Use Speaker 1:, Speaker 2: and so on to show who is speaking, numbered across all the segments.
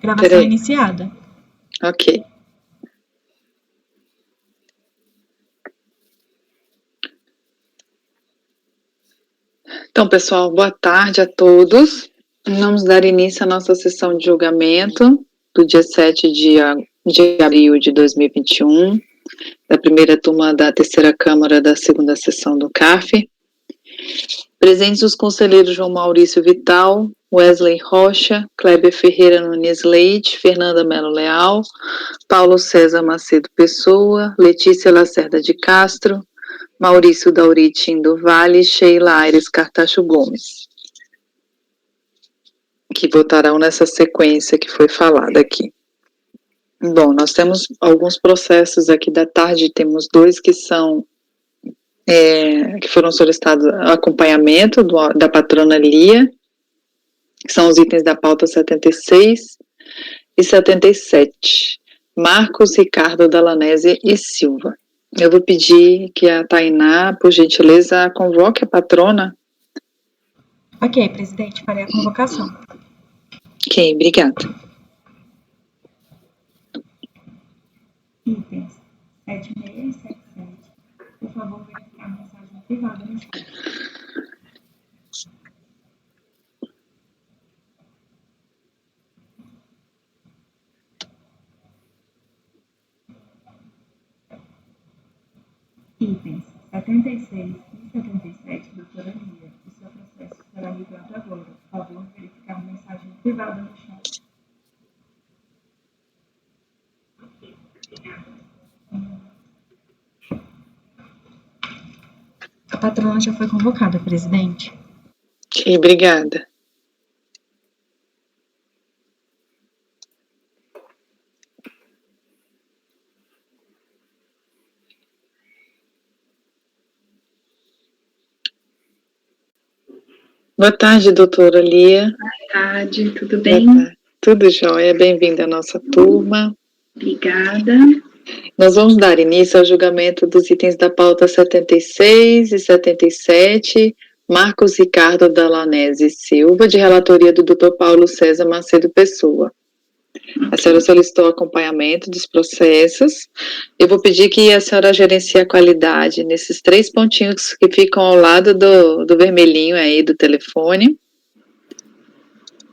Speaker 1: Gravação
Speaker 2: Peraí.
Speaker 1: iniciada.
Speaker 2: Ok. Então, pessoal, boa tarde a todos. Vamos dar início à nossa sessão de julgamento do dia 7 de abril de 2021, da primeira turma da terceira Câmara da segunda sessão do CARF. Presentes os conselheiros João Maurício Vital, Wesley Rocha, Kleber Ferreira Nunes Leite, Fernanda Melo Leal, Paulo César Macedo Pessoa, Letícia Lacerda de Castro, Maurício Dauritin do Vale, Sheila Aires Cartacho Gomes, que votarão nessa sequência que foi falada aqui. Bom, nós temos alguns processos aqui da tarde, temos dois que são que foram solicitados acompanhamento da patrona Lia, que são os itens da pauta 76 e 77, Marcos Ricardo Dalanese e Silva. Eu vou pedir que a Tainá, por gentileza, convoque a patrona.
Speaker 1: Ok, presidente, farei a convocação.
Speaker 2: Ok, obrigada.
Speaker 1: Itens 76 e 77. Por favor, verificar a mensagem privada no chat. Itens 76 e 77, doutora Lia. O seu processo será ligado agora. Por favor, verificar a mensagem privada no chat. A patrona já foi convocada, presidente.
Speaker 2: Ok, obrigada. Boa tarde, doutora Lia.
Speaker 3: Boa tarde, tudo bem?
Speaker 2: Boa tarde. Tudo jóia, bem-vinda à nossa turma.
Speaker 3: Obrigada.
Speaker 2: Nós vamos dar início ao julgamento dos itens da pauta 76 e 77, Marcos Ricardo Dalanese Silva, de relatoria do Dr. Paulo César Macedo Pessoa. A senhora solicitou acompanhamento dos processos. Eu vou pedir que a senhora gerencie a qualidade nesses 3 pontinhos que ficam ao lado do vermelhinho aí do telefone.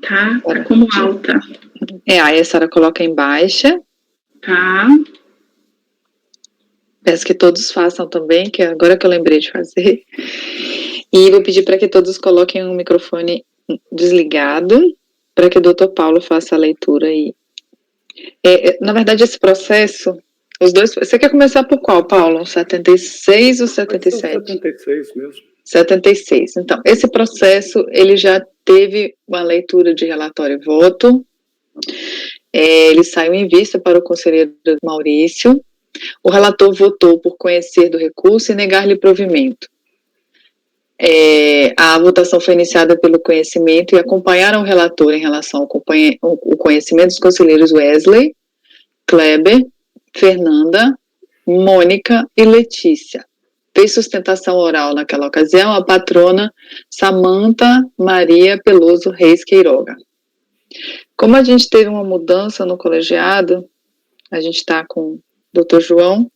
Speaker 3: Tá como alta.
Speaker 2: Aí a senhora coloca em baixa.
Speaker 3: Tá.
Speaker 2: Peço que todos façam também, que agora que eu lembrei de fazer. E vou pedir para que todos coloquem o microfone desligado, para que o doutor Paulo faça a leitura aí. Na verdade, esse processo, os dois... Você quer começar por qual, Paulo? 76 ou 77?
Speaker 4: 76 mesmo.
Speaker 2: 76. Então, esse processo, ele já teve uma leitura de relatório e voto. Ele saiu em vista para o conselheiro Maurício. O relator votou por conhecer do recurso e negar-lhe provimento. A votação foi iniciada pelo conhecimento e acompanharam o relator em relação ao conhecimento dos conselheiros Wesley, Kleber, Fernanda, Mônica e Letícia. Fez sustentação oral naquela ocasião a patrona Samanta Maria Peloso Reis Queiroga. Como a gente teve uma mudança no colegiado, a gente está com o doutor João,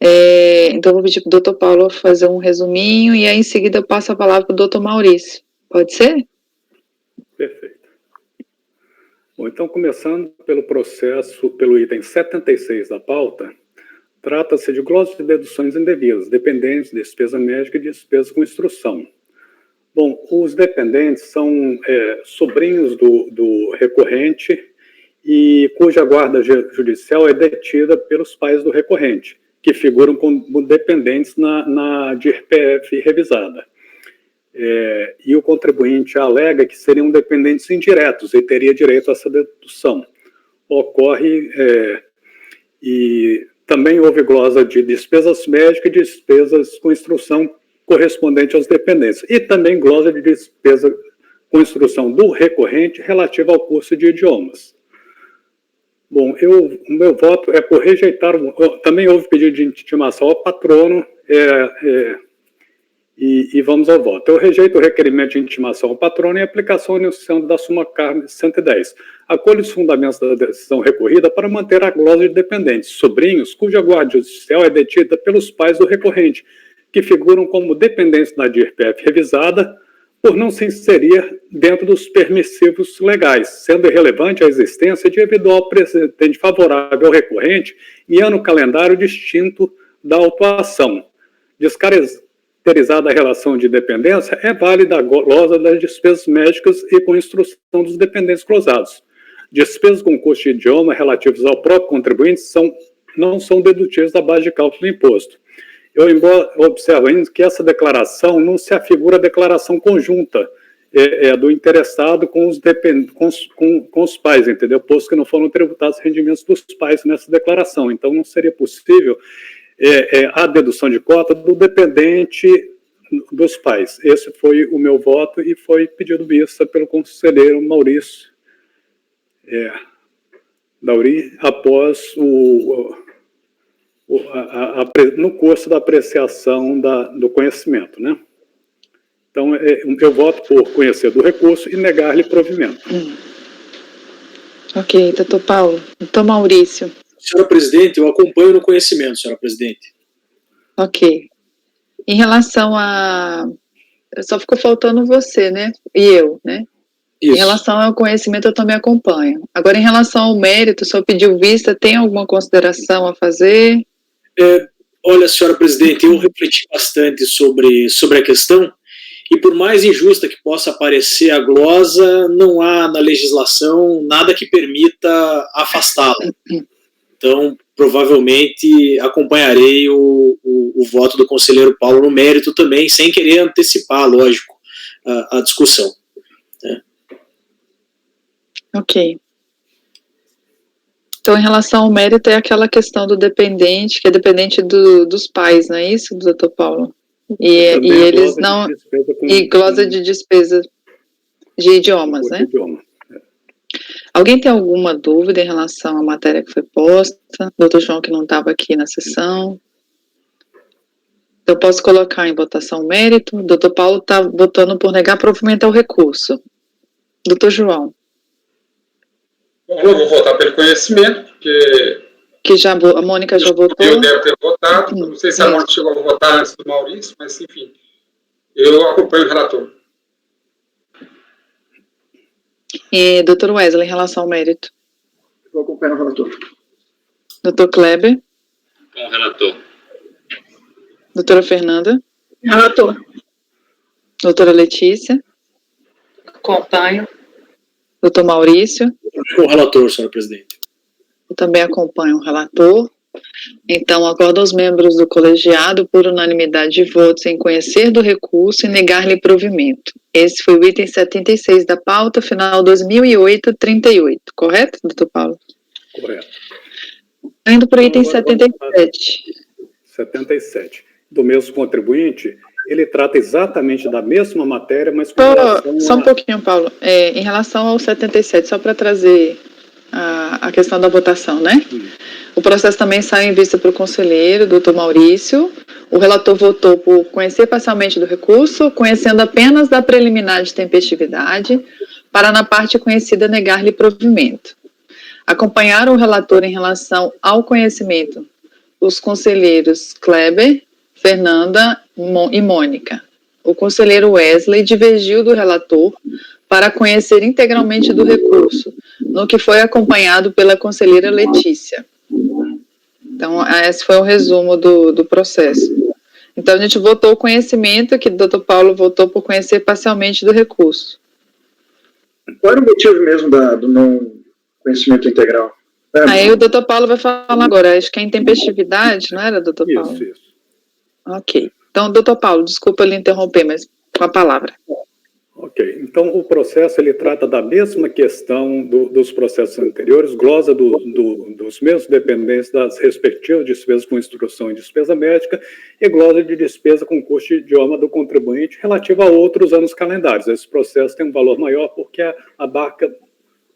Speaker 2: então eu vou pedir para o doutor Paulo fazer um resuminho e aí em seguida eu passo a palavra para o doutor Maurício. Pode ser?
Speaker 4: Perfeito. Bom, então começando pelo processo, pelo item 76 da pauta, trata-se de glosas de deduções indevidas, dependentes, despesa médica e despesa com instrução. Bom, os dependentes são sobrinhos do recorrente e cuja guarda judicial é detida pelos pais do recorrente, que figuram como dependentes na DIRPF revisada. E o contribuinte alega que seriam dependentes indiretos e teria direito a essa dedução. Ocorre, e também houve glosa de despesas médicas e despesas com instrução correspondente aos dependentes, e também glosa de despesa com instrução do recorrente relativa ao curso de idiomas. Bom, o meu voto é por rejeitar, também houve pedido de intimação ao patrono, E vamos ao voto. Eu rejeito o requerimento de intimação ao patrono e aplicação inicial da súmula 110. Acolho os fundamentos da decisão recorrida para manter a glosa de dependentes, sobrinhos, cuja guarda judicial é detida pelos pais do recorrente, que figuram como dependentes da DIRPF revisada, por não se inserir dentro dos permissivos legais, sendo irrelevante a existência de eventual precedente favorável ao recorrente em ano calendário distinto da autuação. Descaracterizada a relação de dependência, é válida a glosa das despesas médicas e com instrução dos dependentes glosados. Despesas com custo de idioma relativos ao próprio contribuinte não são dedutíveis da base de cálculo do imposto. Eu observo ainda que essa declaração não se afigura a declaração conjunta do interessado com os pais, entendeu? Posto que não foram tributados rendimentos dos pais nessa declaração. Então, não seria possível a dedução de cota do dependente dos pais. Esse foi o meu voto e foi pedido vista pelo conselheiro Maurício Dauri após no curso da apreciação do conhecimento, né? Então, eu voto por conhecer do recurso e negar-lhe provimento.
Speaker 2: Ok, doutor Paulo. Doutor Maurício.
Speaker 5: Senhora presidente, eu acompanho no conhecimento, senhora presidente.
Speaker 2: Ok. Em relação a... Só ficou faltando você, né? E eu, né?
Speaker 5: Isso.
Speaker 2: Em relação ao conhecimento, eu também acompanho. Agora, em relação ao mérito, o senhor pediu vista, tem alguma consideração a fazer?
Speaker 5: Olha, senhora presidente, eu refleti bastante sobre a questão, e por mais injusta que possa parecer a glosa, não há na legislação nada que permita afastá-la. Então, provavelmente, acompanharei o voto do conselheiro Paulo no mérito também, sem querer antecipar, lógico, a discussão.
Speaker 2: Ok. Então, em relação ao mérito, é aquela questão do dependente, que é dependente dos pais, não é isso, doutor Paulo? E eles não... E glosa de despesa de idiomas, né? Alguém tem alguma dúvida em relação à matéria que foi posta? Doutor João, que não estava aqui na sessão. Eu posso colocar em votação o mérito. Doutor Paulo está votando por negar provimento ao recurso. Doutor João.
Speaker 6: Eu vou votar pelo conhecimento, porque...
Speaker 2: A Mônica já votou?
Speaker 6: Eu devo ter votado, não sei se a Mônica chegou a votar antes do Maurício, mas enfim, eu acompanho o relator.
Speaker 2: E doutor Wesley, em relação ao mérito?
Speaker 7: Eu acompanho o relator.
Speaker 2: Doutor Kleber?
Speaker 8: Com o relator.
Speaker 2: Doutora Fernanda?
Speaker 3: Relator.
Speaker 2: Doutora Letícia?
Speaker 3: Acompanho.
Speaker 2: Doutor Maurício?
Speaker 5: Com o relator, senhora presidente.
Speaker 2: Eu também acompanho o relator. Então, acordo aos membros do colegiado por unanimidade de votos em conhecer do recurso e negar-lhe provimento. Esse foi o item 76 da pauta, final 2008-38. Correto, doutor Paulo?
Speaker 4: Correto.
Speaker 2: Indo para o item 77.
Speaker 4: 77. Do mesmo contribuinte, ele trata exatamente da mesma matéria, mas com relação
Speaker 2: só um pouquinho, Paulo. Em relação ao 77, só para trazer a questão da votação, né? O processo também sai em vista para o conselheiro, doutor Maurício. O relator votou por conhecer parcialmente do recurso, conhecendo apenas da preliminar de tempestividade, para na parte conhecida negar-lhe provimento. Acompanharam o relator em relação ao conhecimento os conselheiros Kleber, Fernanda e Mônica. O conselheiro Wesley divergiu do relator para conhecer integralmente do recurso, no que foi acompanhado pela conselheira Letícia. Então, esse foi o resumo do processo. Então, a gente votou o conhecimento, que o doutor Paulo votou por conhecer parcialmente do recurso.
Speaker 7: Qual era o motivo mesmo do não conhecimento integral?
Speaker 2: Aí o doutor Paulo vai falar agora, acho que é intempestividade, não era, doutor Paulo?
Speaker 4: Isso.
Speaker 2: Ok. Então, doutor Paulo, desculpa lhe interromper, mas com a palavra.
Speaker 4: Ok. Então, o processo, ele trata da mesma questão dos processos anteriores, glosa dos mesmos dependentes das respectivas despesas com instrução e despesa médica e glosa de despesa com custo de idioma do contribuinte relativa a outros anos calendários. Esse processo tem um valor maior porque abarca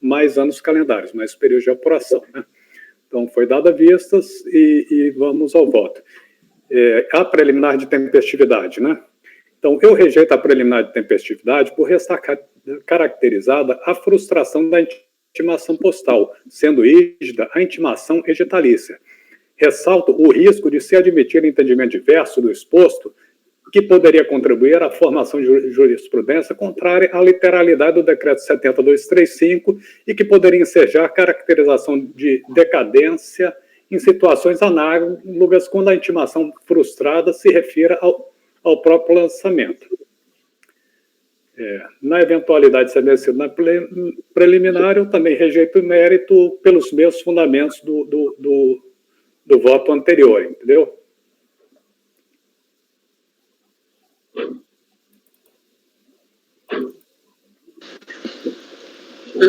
Speaker 4: mais anos calendários, mais período de apuração, né? Então, foi dada vistas e vamos ao voto. A preliminar de tempestividade, né? Então, eu rejeito a preliminar de tempestividade por restar caracterizada a frustração da intimação postal, sendo rígida a intimação editalícia. Ressalto o risco de se admitir entendimento diverso do exposto, que poderia contribuir à formação de jurisprudência contrária à literalidade do decreto 70.235 e que poderia ensejar caracterização de decadência em situações análogas quando a intimação frustrada se refira ao próprio lançamento. Na eventualidade de ser vencido na preliminar, eu também rejeito o mérito pelos mesmos fundamentos do voto anterior, entendeu?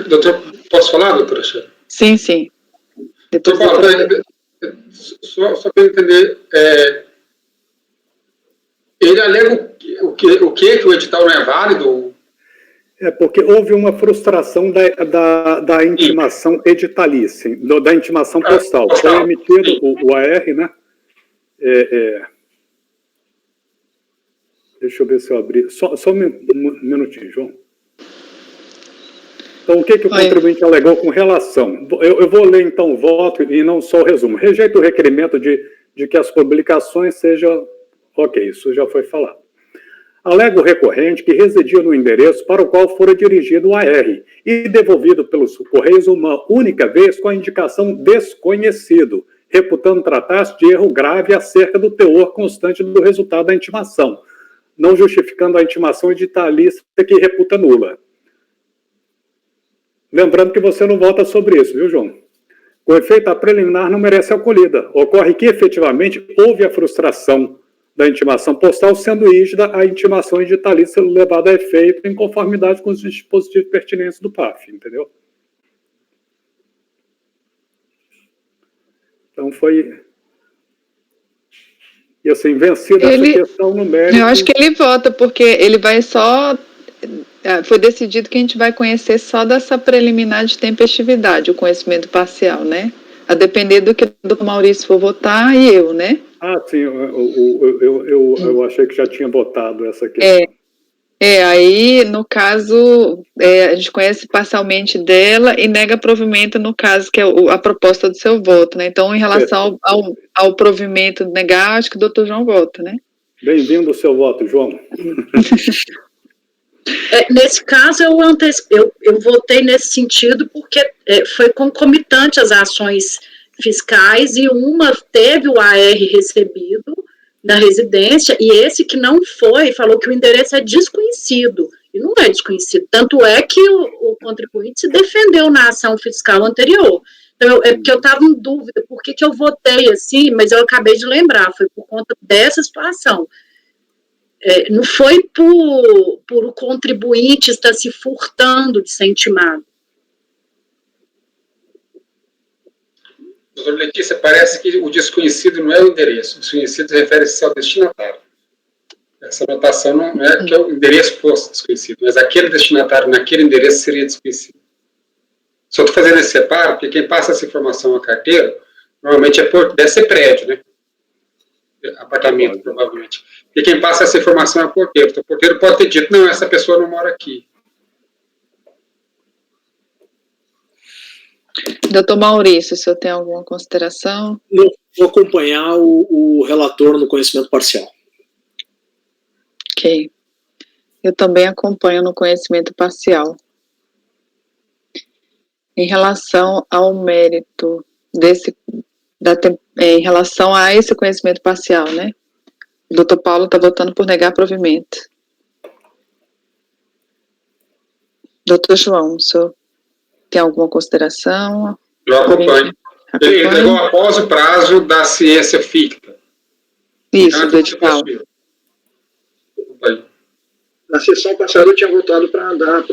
Speaker 6: Doutor, posso falar, doutora Sheila?
Speaker 2: Sim, sim. Depois
Speaker 6: só para entender, ele alega o que o edital não é válido?
Speaker 4: Porque houve uma frustração da intimação editalícia, da intimação postal. Foi emitido o AR, né? Deixa eu ver se eu abri. Só um minutinho, João. Então, o que o contribuinte alegou com relação? Eu vou ler, então, o voto e não só o resumo. Rejeito o requerimento de que as publicações sejam... Ok, isso já foi falado. Alega o recorrente que residia no endereço para o qual fora dirigido o AR e devolvido pelos Correios uma única vez com a indicação desconhecido, reputando tratar-se de erro grave acerca do teor constante do resultado da intimação, não justificando a intimação editalícia que reputa nula. Lembrando que você não vota sobre isso, viu, João? Com efeito, a preliminar não merece acolhida. Ocorre que, efetivamente, houve a frustração da intimação postal, sendo rígida a intimação editalícia levada a efeito em conformidade com os dispositivos pertinentes do PAF, entendeu? Então, foi... E, assim, vencida essa questão no mérito...
Speaker 2: Eu acho que ele vota, porque ele vai só... Foi decidido que a gente vai conhecer só dessa preliminar de tempestividade, o conhecimento parcial, né? A depender do que o doutor Maurício for votar e eu, né?
Speaker 4: Ah, sim, eu achei que já tinha votado essa questão.
Speaker 2: Aí, no caso, a gente conhece parcialmente dela e nega provimento, no caso, que é a proposta do seu voto, né? Então, em relação ao provimento negar, acho que o doutor João vota, né?
Speaker 4: Bem-vindo ao seu voto, João.
Speaker 3: Nesse caso, eu votei nesse sentido porque foi concomitante as ações fiscais e uma teve o AR recebido na residência e esse que não foi, falou que o endereço é desconhecido, e não é desconhecido, tanto é que o contribuinte se defendeu na ação fiscal anterior. Então, porque eu estava em dúvida por que eu votei assim, mas eu acabei de lembrar, foi por conta dessa situação. Não foi por o contribuinte estar se furtando de ser intimado.
Speaker 6: Doutor Letícia, parece que o desconhecido não é o endereço, o desconhecido refere-se ao destinatário. Essa anotação não é que o endereço fosse desconhecido, mas aquele destinatário naquele endereço seria desconhecido. Só estou fazendo esse separo, porque quem passa essa informação ao carteiro, normalmente deve ser prédio, né? Apartamento, provavelmente. E quem passa essa informação é o porteiro. Então, o porteiro pode ter dito, não, essa pessoa não mora aqui.
Speaker 2: Doutor Maurício, o senhor tem alguma consideração?
Speaker 5: Não, vou acompanhar o relator no conhecimento parcial.
Speaker 2: Ok. Eu também acompanho no conhecimento parcial. Em relação ao mérito em relação a esse conhecimento parcial, né? O doutor Paulo está votando por negar provimento. Doutor João, o senhor tem alguma consideração?
Speaker 6: Eu acompanho. Ele entregou após o prazo da ciência ficta.
Speaker 2: Isso, do edital.
Speaker 7: Na sessão passada eu tinha votado para dar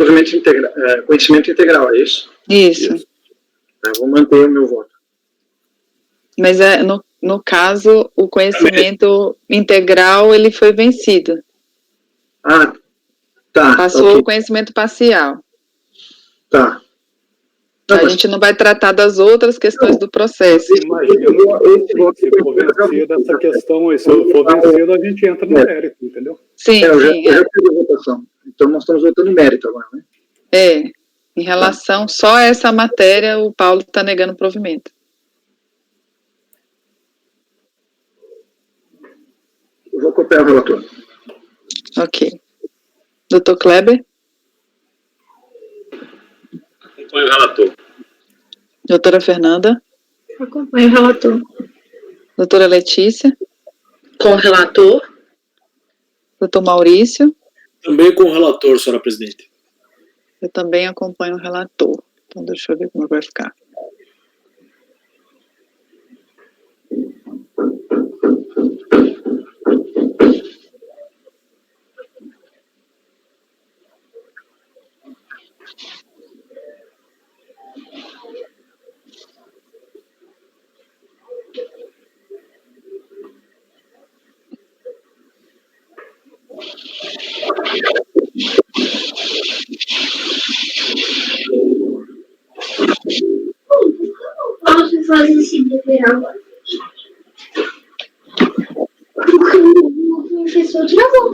Speaker 7: conhecimento integral, é isso?
Speaker 2: Isso.
Speaker 7: Eu vou manter o meu voto.
Speaker 2: Mas no caso, o conhecimento integral, ele foi vencido.
Speaker 7: Ah, tá.
Speaker 2: Passou
Speaker 7: okay.
Speaker 2: o conhecimento parcial.
Speaker 7: Tá.
Speaker 2: A gente não vai tratar das outras questões do processo.
Speaker 4: Imagina, se for vencida essa questão, se for vencido, a gente entra no mérito, entendeu?
Speaker 2: Sim,
Speaker 7: Eu já
Speaker 2: sim.
Speaker 7: fiz a votação. Então nós estamos votando em mérito agora, né?
Speaker 2: Em relação só a essa matéria, o Paulo está negando provimento.
Speaker 7: Eu vou copiar o relator.
Speaker 2: Ok. Doutor Kleber?
Speaker 5: Acompanho o relator.
Speaker 2: Doutora Fernanda?
Speaker 8: Acompanho o relator.
Speaker 2: Doutora Letícia?
Speaker 3: Com o relator.
Speaker 2: Doutor Maurício?
Speaker 5: Também com o relator, senhora presidente.
Speaker 2: Eu também acompanho o relator. Então, deixa eu ver como vai ficar.
Speaker 8: Posso fazer esse dever agora? Porque o professor travou.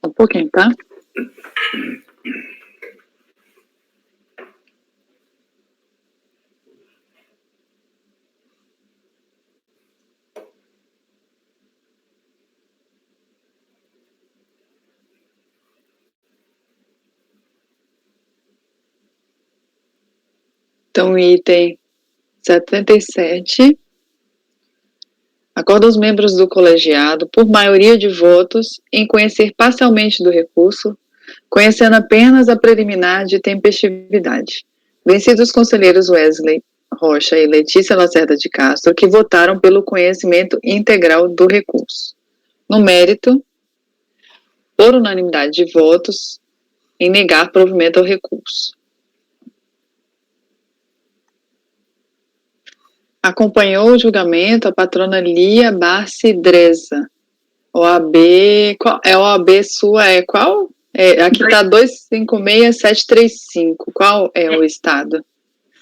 Speaker 2: Um pouquinho, tá? Então, item 77. Acorda os membros do colegiado, por maioria de votos, em conhecer parcialmente do recurso, conhecendo apenas a preliminar de tempestividade. Vencidos os conselheiros Wesley Rocha e Letícia Lacerda de Castro, que votaram pelo conhecimento integral do recurso. No mérito, por unanimidade de votos, em negar provimento ao recurso. Acompanhou o julgamento a patrona Lia Barcidreza. OAB, qual, é OAB sua, é qual? Aqui está 256735. Qual é o estado?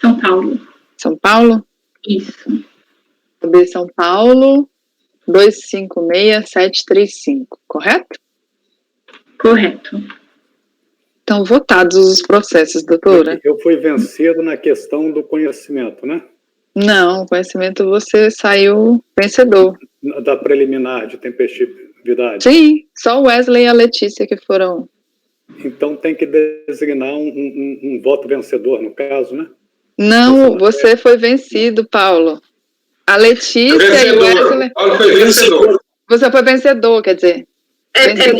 Speaker 1: São Paulo.
Speaker 2: São Paulo?
Speaker 1: Isso.
Speaker 2: OAB São Paulo, 256735, correto?
Speaker 1: Correto.
Speaker 2: Estão votados os processos, doutora?
Speaker 4: Eu fui vencido na questão do conhecimento, né?
Speaker 2: Não, conhecimento você saiu vencedor.
Speaker 4: Da preliminar de tempestividade.
Speaker 2: Sim, só o Wesley e a Letícia que foram.
Speaker 4: Então tem que designar um voto vencedor, no caso, né?
Speaker 2: Não, você foi vencido, Paulo. A Letícia e o Wesley.
Speaker 6: Paulo foi vencedor.
Speaker 2: Você foi vencedor, quer dizer.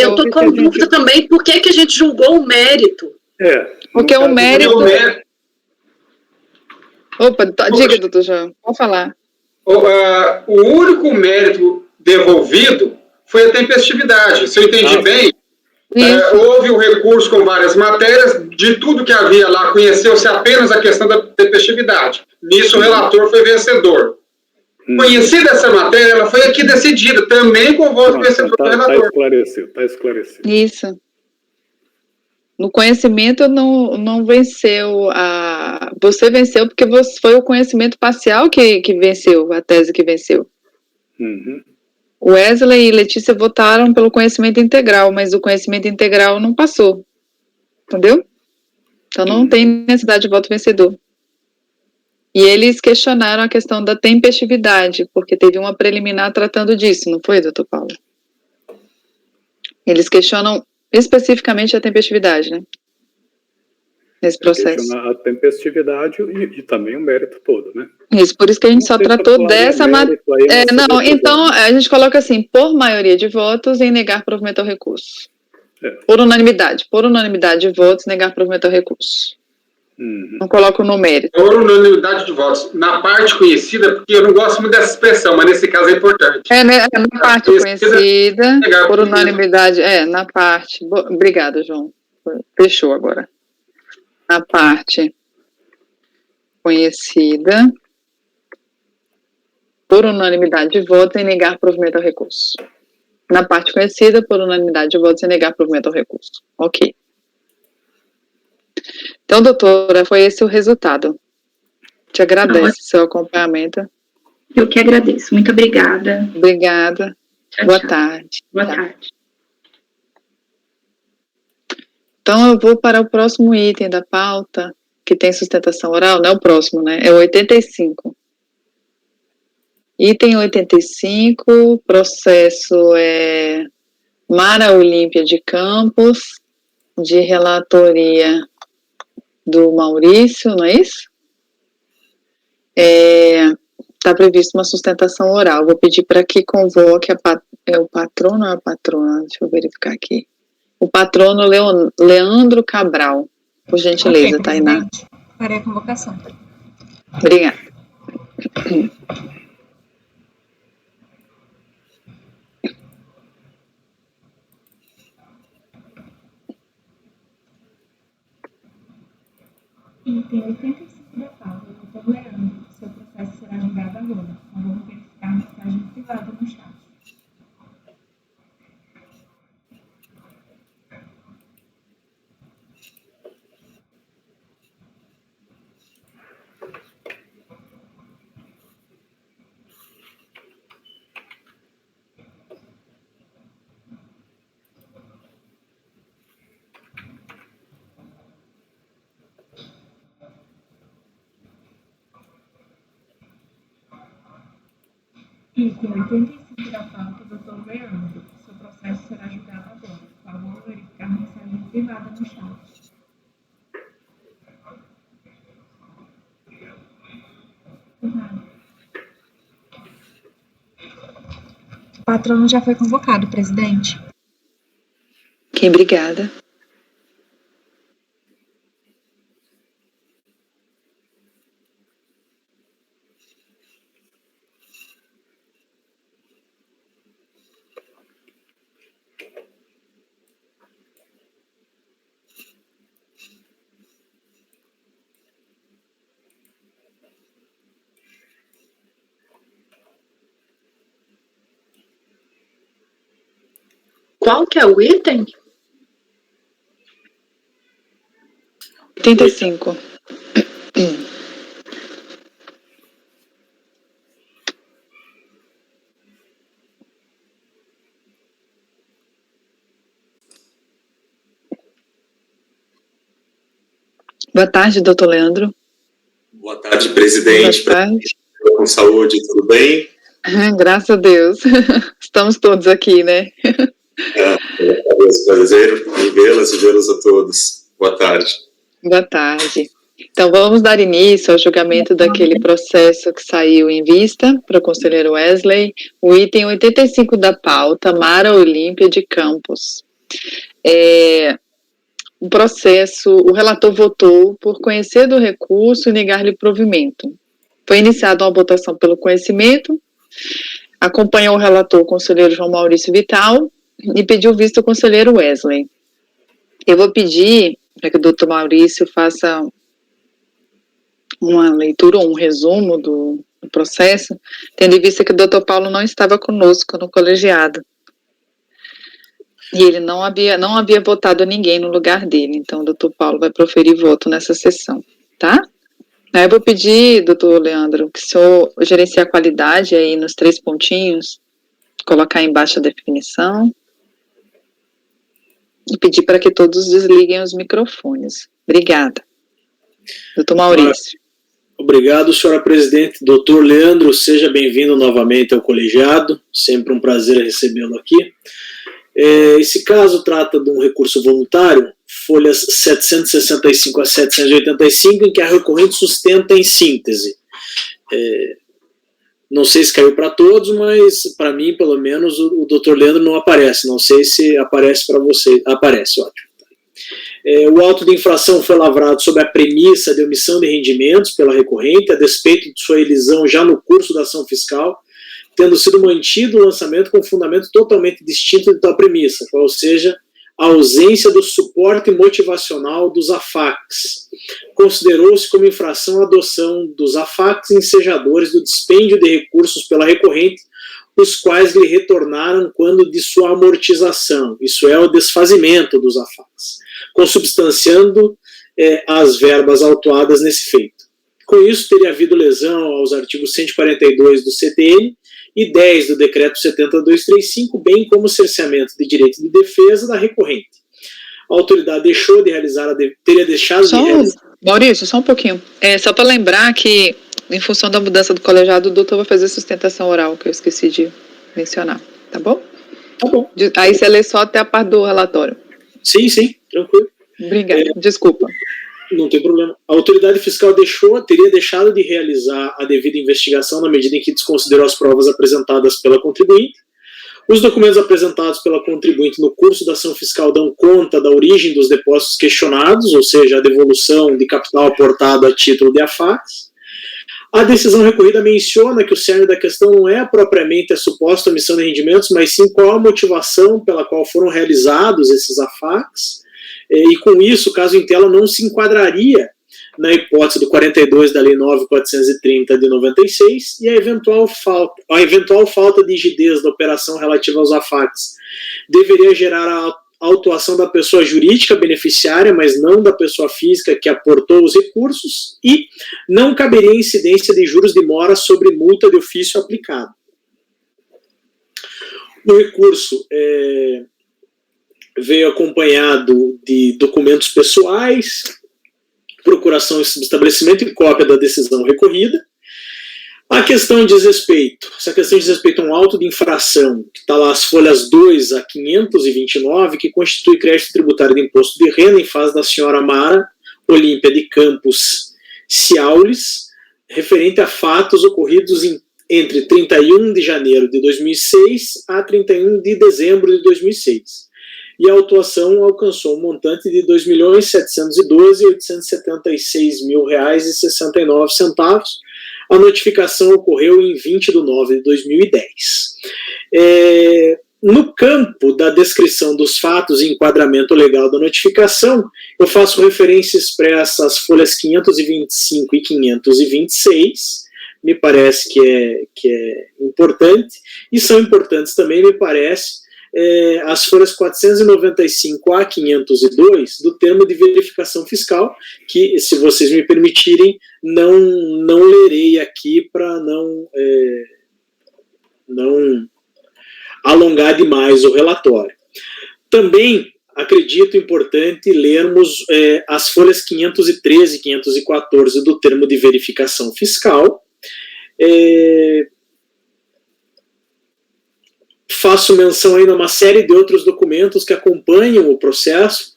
Speaker 3: Eu estou com dúvida também por que a gente julgou o mérito.
Speaker 2: Porque o mérito. Opa, diga, doutor João, pode falar.
Speaker 6: O único mérito devolvido foi a tempestividade. Se eu entendi bem, houve um recurso com várias matérias, de tudo que havia lá, conheceu-se apenas a questão da tempestividade. Nisso o relator foi vencedor. Conhecida essa matéria, ela foi aqui decidida, também com o voto vencedor do relator.
Speaker 4: Está esclarecido.
Speaker 2: Isso. No conhecimento não venceu você venceu porque foi o conhecimento parcial que venceu, a tese que venceu.
Speaker 4: Uhum.
Speaker 2: Wesley e Letícia votaram pelo conhecimento integral, mas o conhecimento integral não passou. Entendeu? Então não tem necessidade de voto vencedor. E eles questionaram a questão da tempestividade, porque teve uma preliminar tratando disso, não foi, doutor Paulo? Eles questionam especificamente a tempestividade, né? Nesse processo.
Speaker 4: A tempestividade e também o mérito todo, né?
Speaker 2: Isso, por isso que a gente só tratou dessa matéria. Não, então a gente coloca assim, por maioria de votos, em negar provimento ao recurso. Por unanimidade de votos, negar provimento ao recurso. Não coloco no mérito.
Speaker 6: Por unanimidade de votos. Na parte conhecida, porque eu não gosto muito dessa expressão, mas nesse caso é importante.
Speaker 2: Na parte conhecida, por unanimidade, na parte. Obrigada, João. Fechou agora. Na parte conhecida, por unanimidade de votos, em negar provimento ao recurso. Na parte conhecida, por unanimidade de votos, em negar provimento ao recurso. Ok. Então, doutora, foi esse o resultado. Te agradeço seu acompanhamento.
Speaker 1: Eu que agradeço. Muito obrigada.
Speaker 2: Obrigada.
Speaker 1: Tchau,
Speaker 2: Boa
Speaker 1: tchau.
Speaker 2: tarde.
Speaker 1: Boa tarde.
Speaker 2: Então, eu vou para o próximo item da pauta, que tem sustentação oral, não é o próximo, né? É o 85. Item 85, processo Mara Olímpia de Campos, de relatoria do Maurício, não é isso? Está previsto uma sustentação oral. Vou pedir para que convoque o patrono ou a patrona? Deixa eu verificar aqui. O patrono Leandro Cabral, por gentileza,
Speaker 1: Ok,
Speaker 2: Tainá.
Speaker 1: presidente. Farei a convocação.
Speaker 2: Obrigada.
Speaker 1: Item 85 da pauta, doutor Leandro. Seu processo será julgado agora. Então, vamos verificar a mensagem privada no chat. Item 85 da pauta, doutor Leandro. Seu processo será julgado agora. Por favor, verificar a mensagem privada no chat. O patrono já foi convocado, presidente.
Speaker 2: Ok, obrigada.
Speaker 3: Qual que é o item?
Speaker 2: 85. Boa tarde, doutor Leandro.
Speaker 9: Boa tarde, presidente.
Speaker 2: Boa tarde.
Speaker 9: Com saúde, tudo bem?
Speaker 2: Graças a Deus. Estamos todos aqui, né?
Speaker 9: Prazer em vê-las e vê-los a todos. Boa tarde.
Speaker 2: Boa tarde. Então, vamos dar início ao julgamento daquele processo que saiu em vista para o conselheiro Wesley, o item 85 da pauta, Mara Olímpia de Campos. O processo, o relator votou por conhecer do recurso e negar-lhe provimento. Foi iniciada uma votação pelo conhecimento, acompanhou o relator o conselheiro João Maurício Vital e pediu vista o conselheiro Wesley. Eu vou pedir para que o doutor Maurício faça uma leitura ou um resumo do processo, tendo em vista que o doutor Paulo não estava conosco no colegiado. E ele não havia votado ninguém no lugar dele, então o doutor Paulo vai proferir voto nessa sessão, tá? Aí eu vou pedir, doutor Leandro, que o senhor gerencie a qualidade aí nos 3 pontinhos, colocar embaixo a definição, e pedir para que todos desliguem os microfones. Obrigada. Doutor Maurício.
Speaker 5: Obrigado, senhora presidente. Doutor Leandro, seja bem-vindo novamente ao colegiado, sempre um prazer recebê-lo aqui. Esse caso trata de um recurso voluntário, folhas 765 a 785, em que a recorrente sustenta em síntese. Não sei se caiu para todos, mas para mim, pelo menos, o doutor Leandro não aparece. Não sei se aparece para você. Aparece, ótimo. O auto de infração foi lavrado sob a premissa de omissão de rendimentos pela recorrente, a despeito de sua elisão já no curso da ação fiscal, tendo sido mantido o lançamento com fundamento totalmente distinto de tal premissa, ou seja, a ausência do suporte motivacional dos AFACs. Considerou-se como infração a adoção dos AFACs ensejadores do dispêndio de recursos pela recorrente, os quais lhe retornaram quando de sua amortização, isso é, o desfazimento dos AFACs, consubstanciando as verbas autuadas nesse feito. Com isso, teria havido lesão aos artigos 142 do CTN e 10 do Decreto 70.235, bem como cerceamento de direito de defesa da recorrente. A autoridade deixou de realizar, teria deixado de realizar...
Speaker 2: Maurício, só um pouquinho. Só para lembrar que, em função da mudança do colegiado, o doutor vai fazer sustentação oral, que eu esqueci de mencionar, tá bom?
Speaker 5: Tá bom.
Speaker 2: Aí você lê só até a parte do relatório.
Speaker 5: Sim, tranquilo.
Speaker 2: Obrigada, desculpa.
Speaker 5: Não tem problema. A autoridade fiscal teria deixado de realizar a devida investigação na medida em que desconsiderou as provas apresentadas pela contribuinte. Os documentos apresentados pela contribuinte no curso da ação fiscal dão conta da origem dos depósitos questionados, ou seja, a devolução de capital aportado a título de AFACs. A decisão recorrida menciona que o cerne da questão não é propriamente a suposta omissão de rendimentos, mas sim qual a motivação pela qual foram realizados esses AFACs. E com isso, o caso Intela não se enquadraria na hipótese do 42 da Lei 9.430 de 96 e a eventual falta de rigidez da operação relativa aos AFACs deveria gerar a autuação da pessoa jurídica beneficiária, mas não da pessoa física que aportou os recursos, e não caberia incidência de juros de mora sobre multa de ofício aplicado. O recurso veio acompanhado de documentos pessoais, procuração e subestabelecimento e cópia da decisão recorrida. Essa questão diz respeito a um auto de infração, que está lá as folhas 2 a 529, que constitui crédito tributário de imposto de renda em fase da senhora Mara Olímpia de Campos Ciaulis, referente a fatos ocorridos entre 31 de janeiro de 2006 a 31 de dezembro de 2006. E a autuação alcançou um montante de R$ 2.712.876.000,69. A notificação ocorreu em 20 de nove de 2010. No campo da descrição dos fatos e enquadramento legal da notificação, eu faço referência expressa às folhas 525 e 526, me parece que é importante, e são importantes também, me parece, as folhas 495 a 502 do termo de verificação fiscal, que, se vocês me permitirem, não lerei aqui para não alongar demais o relatório. Também acredito importante lermos as folhas 513 e 514 do termo de verificação fiscal. Faço menção ainda a uma série de outros documentos que acompanham o processo,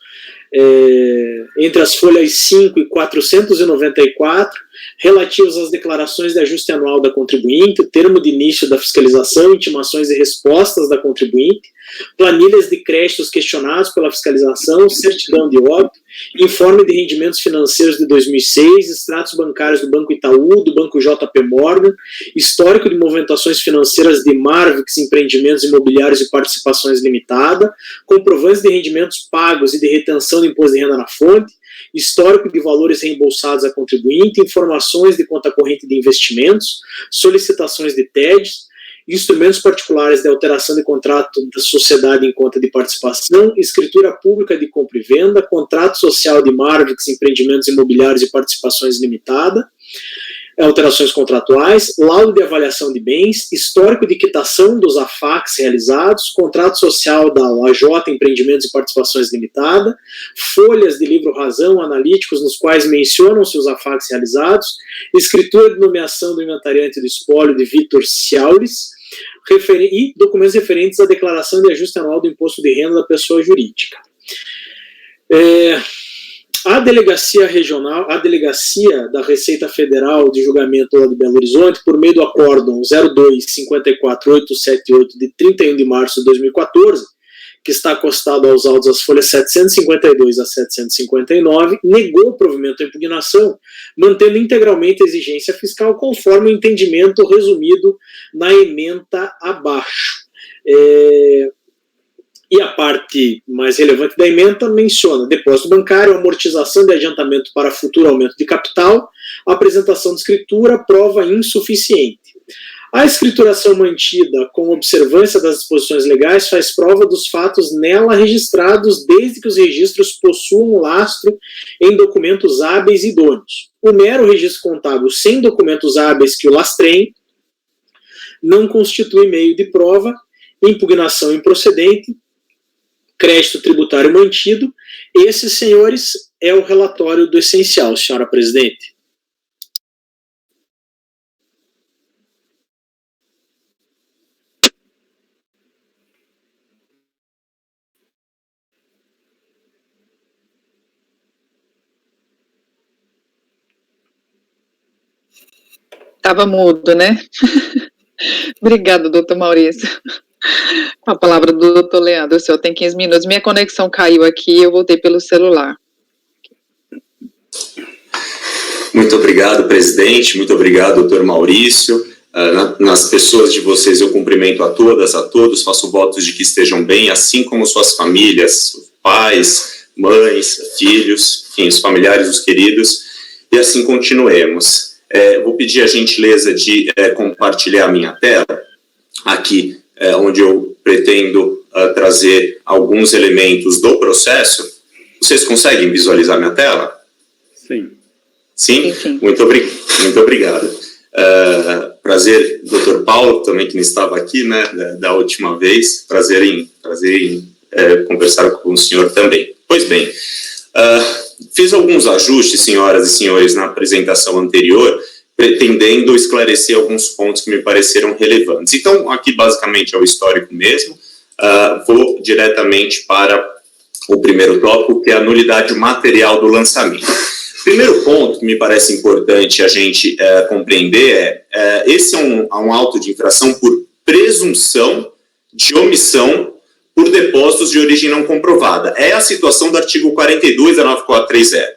Speaker 5: entre as folhas 5 e 494, relativos às declarações de ajuste anual da contribuinte, o termo de início da fiscalização, intimações e respostas da contribuinte, planilhas de créditos questionados pela fiscalização, certidão de óbito, informe de rendimentos financeiros de 2006, extratos bancários do Banco Itaú, do Banco JP Morgan, histórico de movimentações financeiras de Marvix Empreendimentos Imobiliários e Participações Limitada, comprovantes de rendimentos pagos e de retenção de imposto de renda na fonte, histórico de valores reembolsados a contribuinte, informações de conta corrente de investimentos, solicitações de TEDs, instrumentos particulares de alteração de contrato da sociedade em conta de participação, escritura pública de compra e venda, contrato social de Marvix Empreendimentos Imobiliários e Participações Limitada, alterações contratuais, laudo de avaliação de bens, histórico de quitação dos AFACs realizados, contrato social da AJ Empreendimentos e Participações Limitada, folhas de livro-razão analíticos nos quais mencionam-se os AFACs realizados, escritura de nomeação do inventariante do espólio de Vitor Ciaulis, e documentos referentes à declaração de ajuste anual do imposto de renda da pessoa jurídica. A delegacia regional, a delegacia da Receita Federal de Julgamento lá de Belo Horizonte, por meio do acórdão 02-54878 de 31 de março de 2014, que está acostado aos autos das folhas 752 a 759, negou o provimento à impugnação, mantendo integralmente a exigência fiscal conforme o entendimento resumido na ementa abaixo. E a parte mais relevante da ementa menciona depósito bancário, amortização de adiantamento para futuro aumento de capital, apresentação de escritura, prova insuficiente. A escrituração mantida com observância das disposições legais faz prova dos fatos nela registrados desde que os registros possuam lastro em documentos hábeis e idôneos. O mero registro contábil sem documentos hábeis que o lastreiem não constitui meio de prova, impugnação improcedente, crédito tributário mantido. Esses, senhores, é o relatório do essencial, senhora presidente.
Speaker 2: Estava mudo, né? Obrigada, doutor Maurício. Com a palavra do doutor Leandro, o senhor tem 15 minutos. Minha conexão caiu aqui, eu voltei pelo celular.
Speaker 9: Muito obrigado, presidente. Muito obrigado, doutor Maurício. Nas pessoas de vocês, eu cumprimento a todas, a todos, faço votos de que estejam bem, assim como suas famílias, pais, mães, filhos, enfim, os familiares, os queridos, e assim continuemos. Vou pedir a gentileza de compartilhar a minha tela, aqui, onde eu pretendo trazer alguns elementos do processo. Vocês conseguem visualizar minha tela?
Speaker 4: Sim.
Speaker 9: Sim? Muito obrigado. Prazer, doutor Paulo, também que não estava aqui, né, da última vez. Prazer em conversar com o senhor também. Pois bem, fiz alguns ajustes, senhoras e senhores, na apresentação anterior, pretendendo esclarecer alguns pontos que me pareceram relevantes. Então, aqui basicamente é o histórico mesmo. Vou diretamente para o primeiro tópico, que é a nulidade material do lançamento. Primeiro ponto que me parece importante a gente compreender esse é um auto de infração por presunção de omissão por depósitos de origem não comprovada. É a situação do artigo 42 da 9430.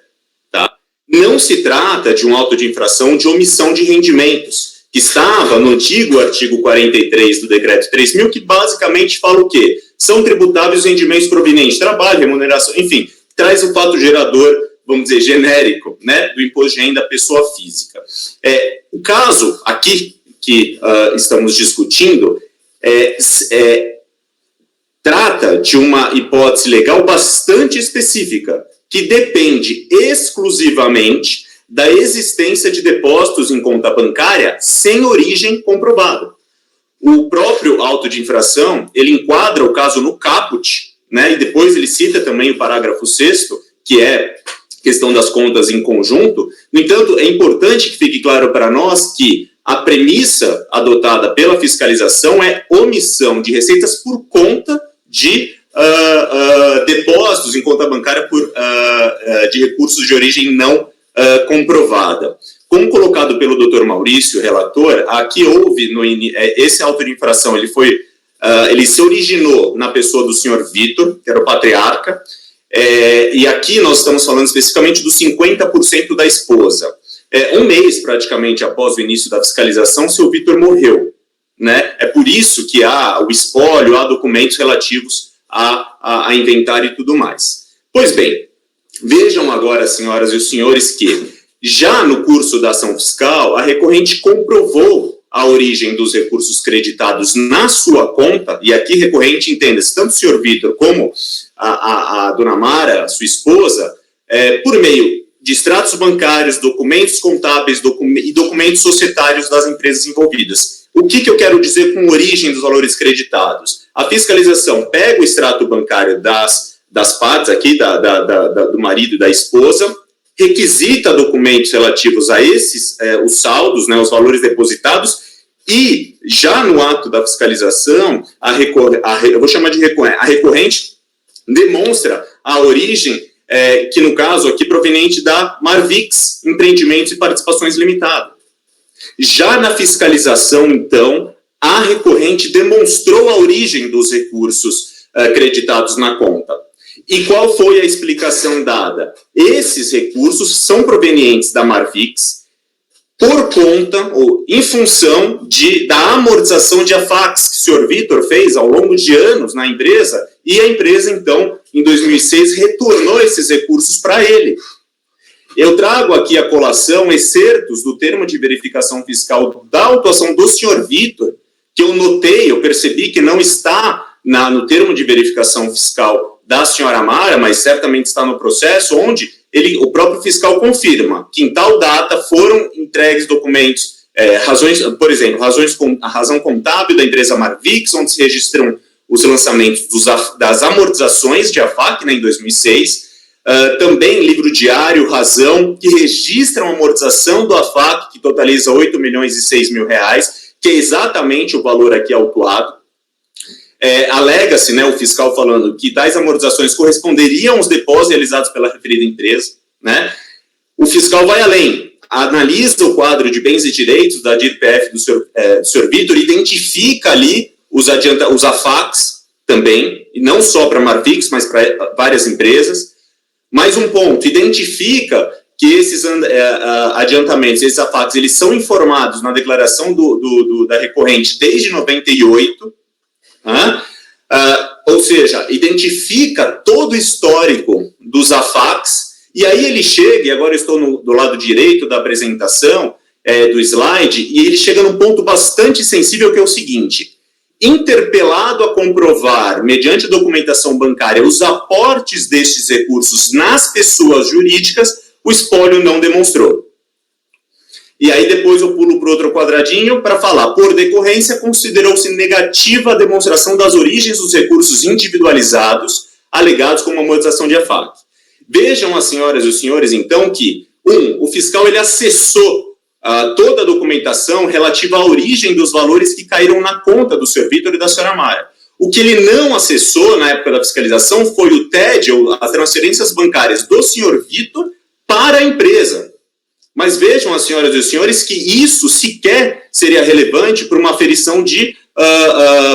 Speaker 9: Tá? Não se trata de um auto de infração de omissão de rendimentos, que estava no antigo artigo 43 do decreto 3.000, que basicamente fala o quê? São tributáveis rendimentos provenientes de trabalho, remuneração, enfim, traz o fato gerador, vamos dizer, genérico, né, do imposto de renda à pessoa física. O caso aqui que estamos discutindo trata de uma hipótese legal bastante específica, que depende exclusivamente da existência de depósitos em conta bancária sem origem comprovada. O próprio auto de infração, ele enquadra o caso no caput, né, e depois ele cita também o parágrafo 6º, que é questão das contas em conjunto. No entanto, é importante que fique claro para nós que a premissa adotada pela fiscalização é omissão de receitas por conta de depósitos em conta bancária de recursos de origem não comprovada. Como colocado pelo Dr. Maurício, relator, aqui houve, esse auto de infração, ele se originou na pessoa do senhor Vitor, que era o patriarca, e aqui nós estamos falando especificamente dos 50% da esposa. Um mês, praticamente, após o início da fiscalização, o senhor Vitor morreu. Né? É por isso que há o espólio, há documentos relativos a inventário e tudo mais. Pois bem, vejam agora, senhoras e os senhores, que já no curso da ação fiscal, a recorrente comprovou a origem dos recursos creditados na sua conta, e aqui recorrente, entenda-se, tanto o senhor Vitor como a dona Mara, sua esposa, por meio de extratos bancários, documentos contábeis e documentos societários das empresas envolvidas. O que eu quero dizer com origem dos valores creditados? A fiscalização pega o extrato bancário das partes aqui, do marido e da esposa, requisita documentos relativos a esses, os saldos, né, os valores depositados, e já no ato da fiscalização, eu vou chamar de recorrente, a recorrente demonstra a origem, que no caso aqui proveniente da Marvix, Empreendimentos e Participações Limitada. Já na fiscalização, então, a recorrente demonstrou a origem dos recursos creditados na conta. E qual foi a explicação dada? Esses recursos são provenientes da Marfix por conta ou em função da amortização de AFACs que o senhor Vitor fez ao longo de anos na empresa, e a empresa, então, em 2006, retornou esses recursos para ele. Eu trago aqui a colação excertos do termo de verificação fiscal da autuação do senhor Vitor, que eu notei, eu percebi que não está no termo de verificação fiscal da senhora Mara, mas certamente está no processo, onde o próprio fiscal confirma que em tal data foram entregues documentos, razões, por exemplo, a razão contábil da empresa Marfix, onde se registram os lançamentos das amortizações de AFAC, né, em 2006, também livro diário, razão, que registram a amortização do AFAC, que totaliza 8 milhões e 6 mil reais, que é exatamente o valor aqui autuado. Alega-se, né, o fiscal falando que tais amortizações corresponderiam aos depósitos realizados pela referida empresa, né? O fiscal vai além, analisa o quadro de bens e direitos da DIRPF do senhor Vitor, identifica ali os AFACs também, e não só para a Marfix, mas para várias empresas. Mais um ponto, identifica que esses adiantamentos, esses AFACs, eles são informados na declaração da recorrente desde 98, ou seja, identifica todo o histórico dos AFACs, e aí ele chega, e agora eu estou do lado direito da apresentação, do slide, e ele chega num ponto bastante sensível, que é o seguinte: interpelado a comprovar, mediante documentação bancária, os aportes destes recursos nas pessoas jurídicas, o espólio não demonstrou. E aí depois eu pulo para outro quadradinho para falar, por decorrência, considerou-se negativa a demonstração das origens dos recursos individualizados alegados como amortização de AFAC. Vejam as senhoras e os senhores, então, que, o fiscal ele acessou toda a documentação relativa à origem dos valores que caíram na conta do senhor Vitor e da senhora Mara. O que ele não acessou na época da fiscalização foi o TED, ou as transferências bancárias do senhor Vitor para a empresa. Mas vejam as senhoras e os senhores que isso sequer seria relevante para uma aferição de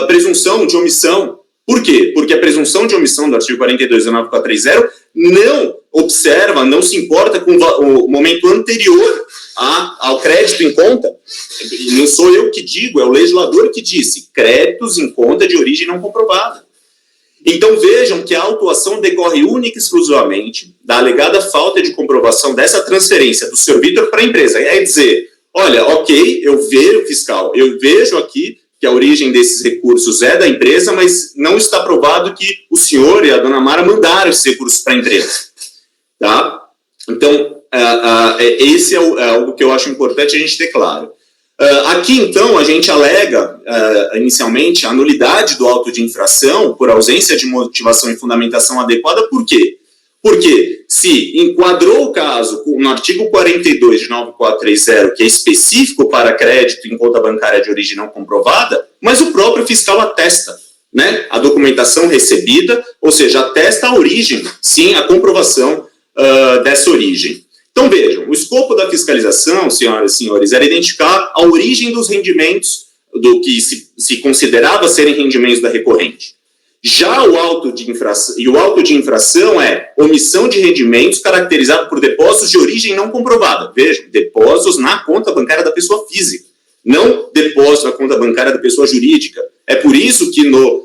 Speaker 9: presunção de omissão. Por quê? Porque a presunção de omissão do artigo 42 do 9430 não observa, não se importa com o momento anterior ao crédito em conta. E não sou eu que digo, é o legislador que disse, créditos em conta de origem não comprovada. Então vejam que a autuação decorre única e exclusivamente da alegada falta de comprovação dessa transferência do senhor Vitor para a empresa. É dizer, olha, ok, eu vejo, fiscal, eu vejo aqui que a origem desses recursos é da empresa, mas não está provado que o senhor e a dona Mara mandaram esses recursos para a empresa. Tá? Então, esse é algo que eu acho importante a gente ter claro. Aqui, então, a gente alega, inicialmente, a nulidade do auto de infração por ausência de motivação e fundamentação adequada. Por quê? Porque se enquadrou o caso no artigo 42 de 9430, que é específico para crédito em conta bancária de origem não comprovada, mas o próprio fiscal atesta, né, a documentação recebida, ou seja, atesta a origem, sim, a comprovação dessa origem. Então, vejam, o escopo da fiscalização, senhoras e senhores, era identificar a origem dos rendimentos do que se considerava serem rendimentos da recorrente. Já o auto de infração é omissão de rendimentos caracterizado por depósitos de origem não comprovada. Vejam, depósitos na conta bancária da pessoa física, não depósito na conta bancária da pessoa jurídica. É por isso que no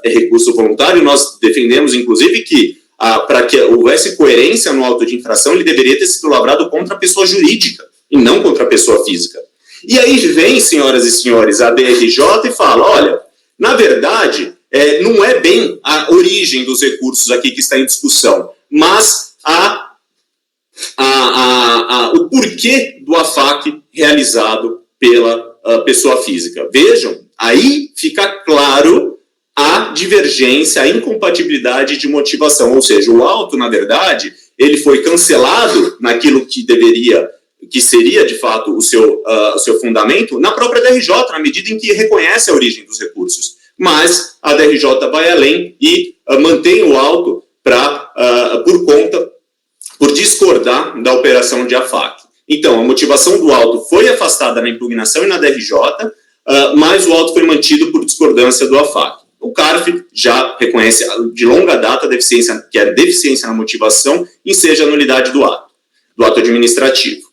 Speaker 9: recurso voluntário nós defendemos, inclusive, que para que houvesse coerência no auto de infração, ele deveria ter sido lavrado contra a pessoa jurídica e não contra a pessoa física. E aí vem, senhoras e senhores, a DRJ e fala, olha, na verdade, não é bem a origem dos recursos aqui que está em discussão, mas o porquê do AFAC realizado pela pessoa física. Vejam, aí fica claro a divergência, a incompatibilidade de motivação, ou seja, o auto, na verdade, ele foi cancelado naquilo que seria, de fato, o seu fundamento, na própria DRJ, na medida em que reconhece a origem dos recursos. Mas a DRJ vai além e mantém o auto por discordar da operação de AFAC. Então, a motivação do auto foi afastada na impugnação e na DRJ, mas o auto foi mantido por discordância do AFAC. o CARF já reconhece de longa data a deficiência, que é deficiência na motivação, enseja a nulidade do ato administrativo.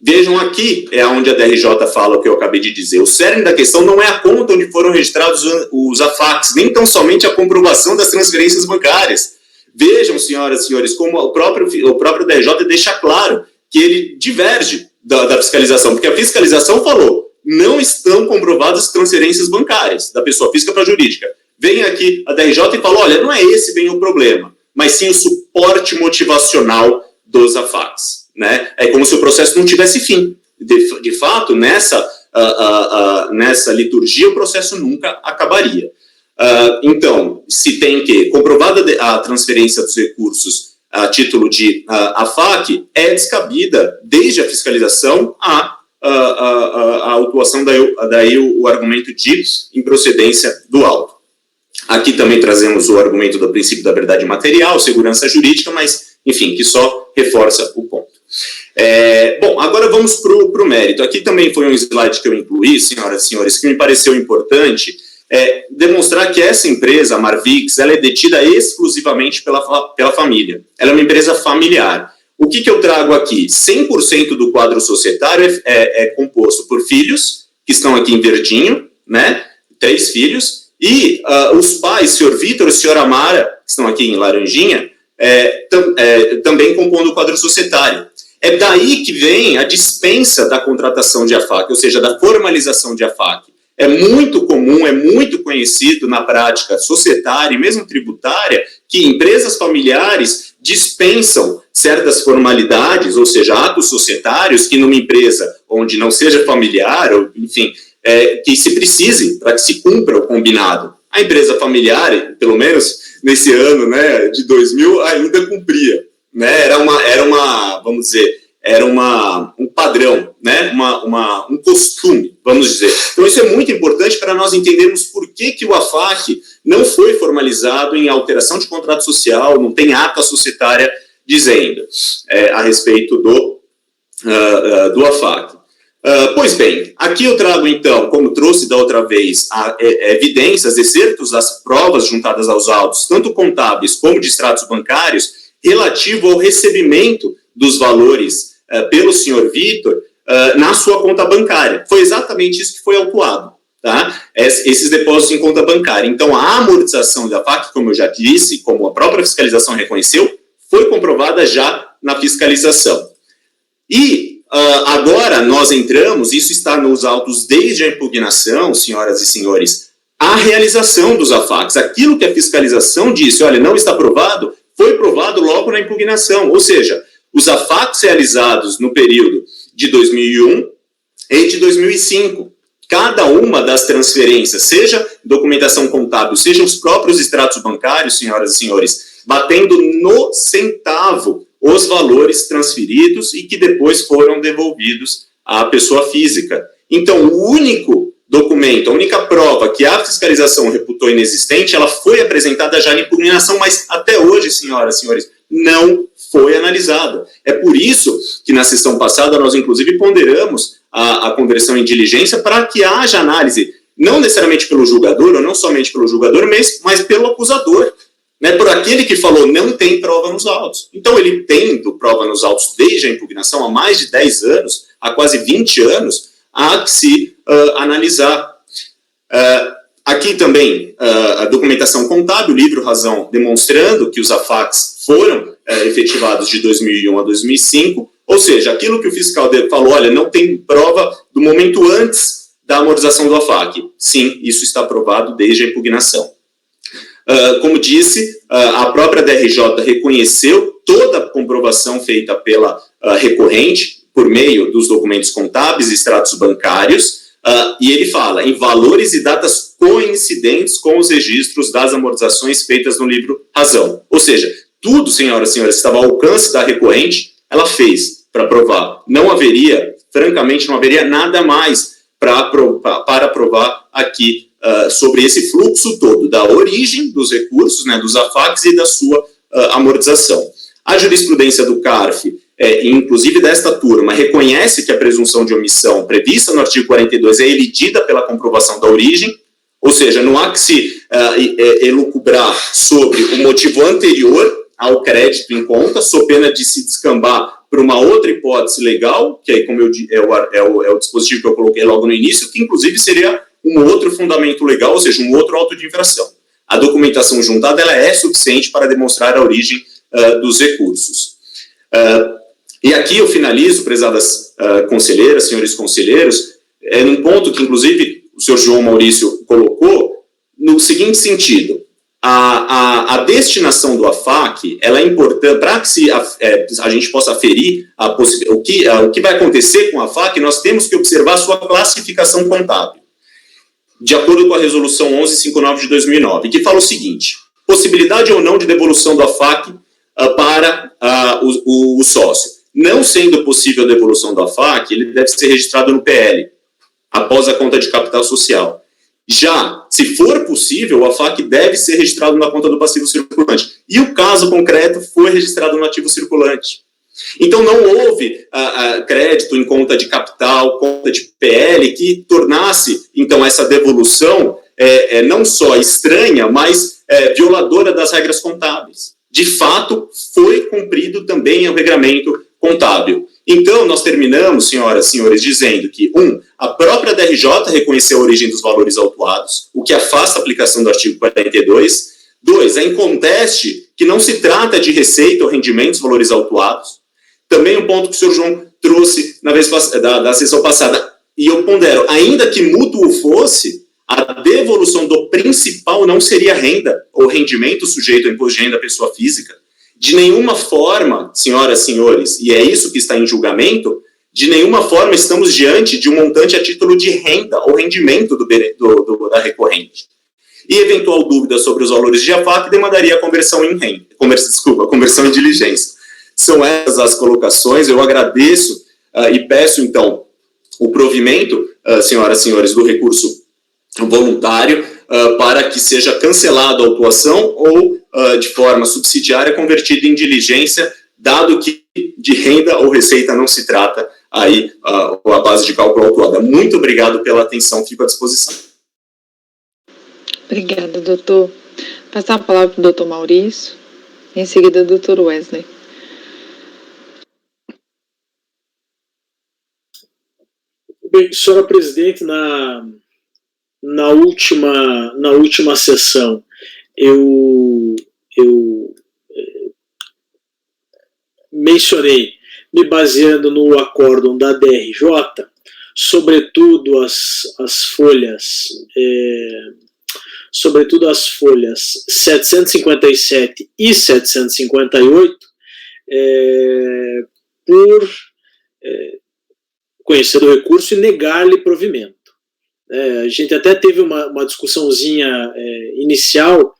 Speaker 9: Vejam aqui, é onde a DRJ fala o que eu acabei de dizer. O cerne da questão não é a conta onde foram registrados os AFACs, nem tão somente a comprovação das transferências bancárias. Vejam, senhoras e senhores, como o próprio DRJ deixa claro que ele diverge da fiscalização, porque a fiscalização falou, não estão comprovadas transferências bancárias da pessoa física para a jurídica. Vem aqui a DRJ e fala, olha, não é esse bem o problema, mas sim o suporte motivacional dos AFACs. Né? É como se o processo não tivesse fim. De fato, nessa liturgia, o processo nunca acabaria. Então, se tem que, comprovada a transferência dos recursos a título de AFAC, é descabida, desde a fiscalização, a autuação, daí o argumento de improcedência do auto. Aqui também trazemos o argumento do princípio da verdade material, segurança jurídica, mas, enfim, que só reforça o ponto. Bom, agora vamos para o mérito. Aqui também foi um slide que eu incluí, senhoras e senhores, que me pareceu importante, demonstrar que essa empresa, a Marvix, ela é detida exclusivamente pela família. Ela é uma empresa familiar. O que eu trago aqui? 100% do quadro societário é composto por filhos, que estão aqui em verdinho, né? 3 filhos, e os pais, senhor Vitor e senhora Amara, que estão aqui em laranjinha, também compondo o quadro societário. É daí que vem a dispensa da contratação de AFAC, ou seja, da formalização de AFAC. É muito comum, é muito conhecido na prática societária e mesmo tributária que empresas familiares dispensam certas formalidades, ou seja, atos societários que numa empresa onde não seja familiar, ou enfim, que se precise para que se cumpra o combinado. A empresa familiar, pelo menos nesse ano, né, de 2000, ainda cumpria. Né? Era um padrão, né? Um costume, vamos dizer. Então isso é muito importante para nós entendermos por que o AFAC não foi formalizado em alteração de contrato social, não tem ata societária dizendo a respeito do AFAC. Pois bem, aqui eu trago então, como trouxe da outra vez, evidências, excertos das provas juntadas aos autos, tanto contábeis como de extratos bancários, relativo ao recebimento dos valores pelo senhor Vitor na sua conta bancária. Foi exatamente isso que foi autuado, tá? Esses depósitos em conta bancária. Então, a amortização da AFAC, como eu já disse, como a própria fiscalização reconheceu, foi comprovada já na fiscalização. E agora nós entramos, isso está nos autos desde a impugnação, senhoras e senhores, a realização dos AFACs. Aquilo que a fiscalização disse, olha, não está provado, foi provado logo na impugnação, ou seja, os AFACs realizados no período de 2001 e de 2005, cada uma das transferências, seja documentação contábil, seja os próprios extratos bancários, senhoras e senhores, batendo no centavo os valores transferidos e que depois foram devolvidos à pessoa física. Então, o único documento, a única prova que a fiscalização reputou inexistente, ela foi apresentada já na impugnação, mas até hoje, senhoras e senhores, não foi analisada. É por isso que na sessão passada nós, inclusive, ponderamos a conversão em diligência para que haja análise, não necessariamente pelo julgador, ou não somente pelo julgador, mas pelo acusador, né, por aquele que falou não tem prova nos autos. Então, ele tendo prova nos autos desde a impugnação, há mais de 10 anos, há quase 20 anos, há que se analisar. Aqui também, a documentação contábil, livro razão, demonstrando que os AFACs foram efetivados de 2001 a 2005, ou seja, aquilo que o fiscal falou, olha, não tem prova do momento antes da amortização do AFAC. Sim, isso está provado desde a impugnação. Como disse, a própria DRJ reconheceu toda a comprovação feita pela recorrente por meio dos documentos contábeis e extratos bancários, e ele fala em valores e datas coincidentes com os registros das amortizações feitas no livro razão. Ou seja, tudo, senhoras e senhores, estava ao alcance da recorrente, ela fez para provar. Não haveria, francamente, não haveria nada mais para provar aqui sobre esse fluxo todo, da origem dos recursos, né, dos AFACs e da sua amortização. A jurisprudência do CARF, inclusive desta turma, reconhece que a presunção de omissão prevista no artigo 42 é elidida pela comprovação da origem, Ou seja, não há que se elucubrar sobre o motivo anterior ao crédito em conta, sob pena de se descambar para uma outra hipótese legal, que aí, como eu é o dispositivo que eu coloquei logo no início, que inclusive seria um outro fundamento legal, ou seja, um outro auto de infração. A documentação juntada ela é suficiente para demonstrar a origem dos recursos. E aqui eu finalizo, prezadas conselheiras, senhores conselheiros, num ponto que, inclusive, o senhor João Maurício colocou, no seguinte sentido: a destinação do AFAC, ela é importante, para que a gente possa aferir o que vai acontecer com a AFAC, nós temos que observar a sua classificação contábil, de acordo com a resolução 1159 de 2009, que fala o seguinte: possibilidade ou não de devolução do AFAC para o sócio. Não sendo possível a devolução do AFAC, ele deve ser registrado no PL, após a conta de capital social. Já, se for possível, o AFAC deve ser registrado na conta do passivo circulante. E o caso concreto foi registrado no ativo circulante. Então, não houve crédito em conta de capital, conta de PL, que tornasse, então, essa devolução não só estranha, mas violadora das regras contábeis. De fato, foi cumprido também o regramento contábil. Então, nós terminamos, senhoras e senhores, dizendo que, a própria DRJ reconheceu a origem dos valores autuados, o que afasta a aplicação do artigo 42. 2, é inconteste que não se trata de receita ou rendimentos valores autuados. Também um ponto que o senhor João trouxe na vez da sessão passada, e eu pondero, ainda que mútuo fosse, a devolução do principal não seria renda ou rendimento sujeito ao imposto de renda da pessoa física. De nenhuma forma, senhoras e senhores, e é isso que está em julgamento, de nenhuma forma estamos diante de um montante a título de renda ou rendimento da recorrente. E eventual dúvida sobre os valores de AFAC demandaria a conversão em renda, conversão em diligência. São essas as colocações. Eu agradeço e peço, então, o provimento, senhoras e senhores, do recurso voluntário para que seja cancelada a autuação ou, de forma subsidiária, convertida em diligência, dado que de renda ou receita não se trata aí a base de cálculo autuada. Muito obrigado pela atenção, fico à disposição.
Speaker 2: Obrigada, doutor. Passar a palavra para o doutor Maurício, em seguida o doutor Wesley.
Speaker 5: Bem, senhora presidente, na última sessão, eu mencionei, me baseando no acórdão da DRJ, sobretudo as folhas 757 e 758, por conhecer o recurso e negar-lhe provimento. A gente até teve uma discussãozinha inicial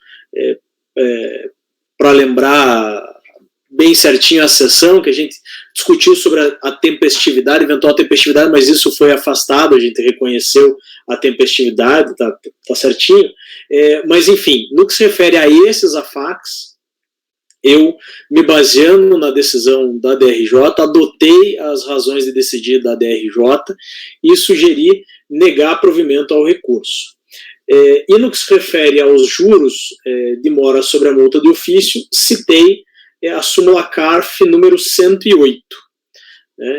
Speaker 5: para lembrar bem certinho a sessão, que a gente discutiu sobre a tempestividade, eventual tempestividade, mas isso foi afastado, a gente reconheceu a tempestividade, tá certinho. Mas, enfim, no que se refere a esses AFACs, eu, me baseando na decisão da DRJ, adotei as razões de decidir da DRJ e sugeri negar provimento ao recurso. E no que se refere aos juros de mora sobre a multa de ofício, citei a súmula CARF número 108.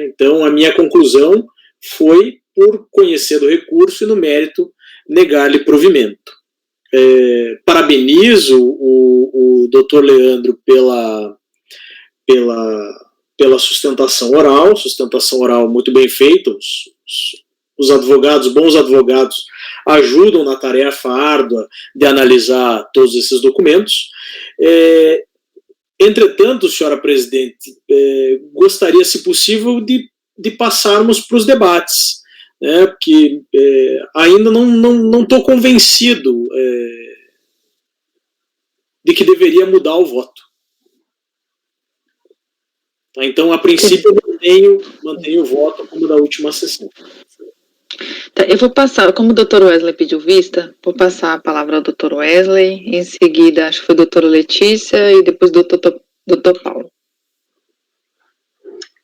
Speaker 5: Então, a minha conclusão foi, por conhecer do recurso e, no mérito, negar-lhe provimento. Parabenizo o doutor Leandro pela sustentação oral muito bem feita. Os advogados, bons advogados, ajudam na tarefa árdua de analisar todos esses documentos. Entretanto, senhora presidente, gostaria, se possível, de passarmos para os debates, porque ainda não estou convencido de que deveria mudar o voto. Então, a princípio, eu mantenho o voto como da última sessão.
Speaker 2: Tá, eu vou passar, como o doutor Wesley pediu vista, vou passar a palavra ao doutor Wesley, em seguida acho que foi a doutora Letícia e depois o doutor Paulo.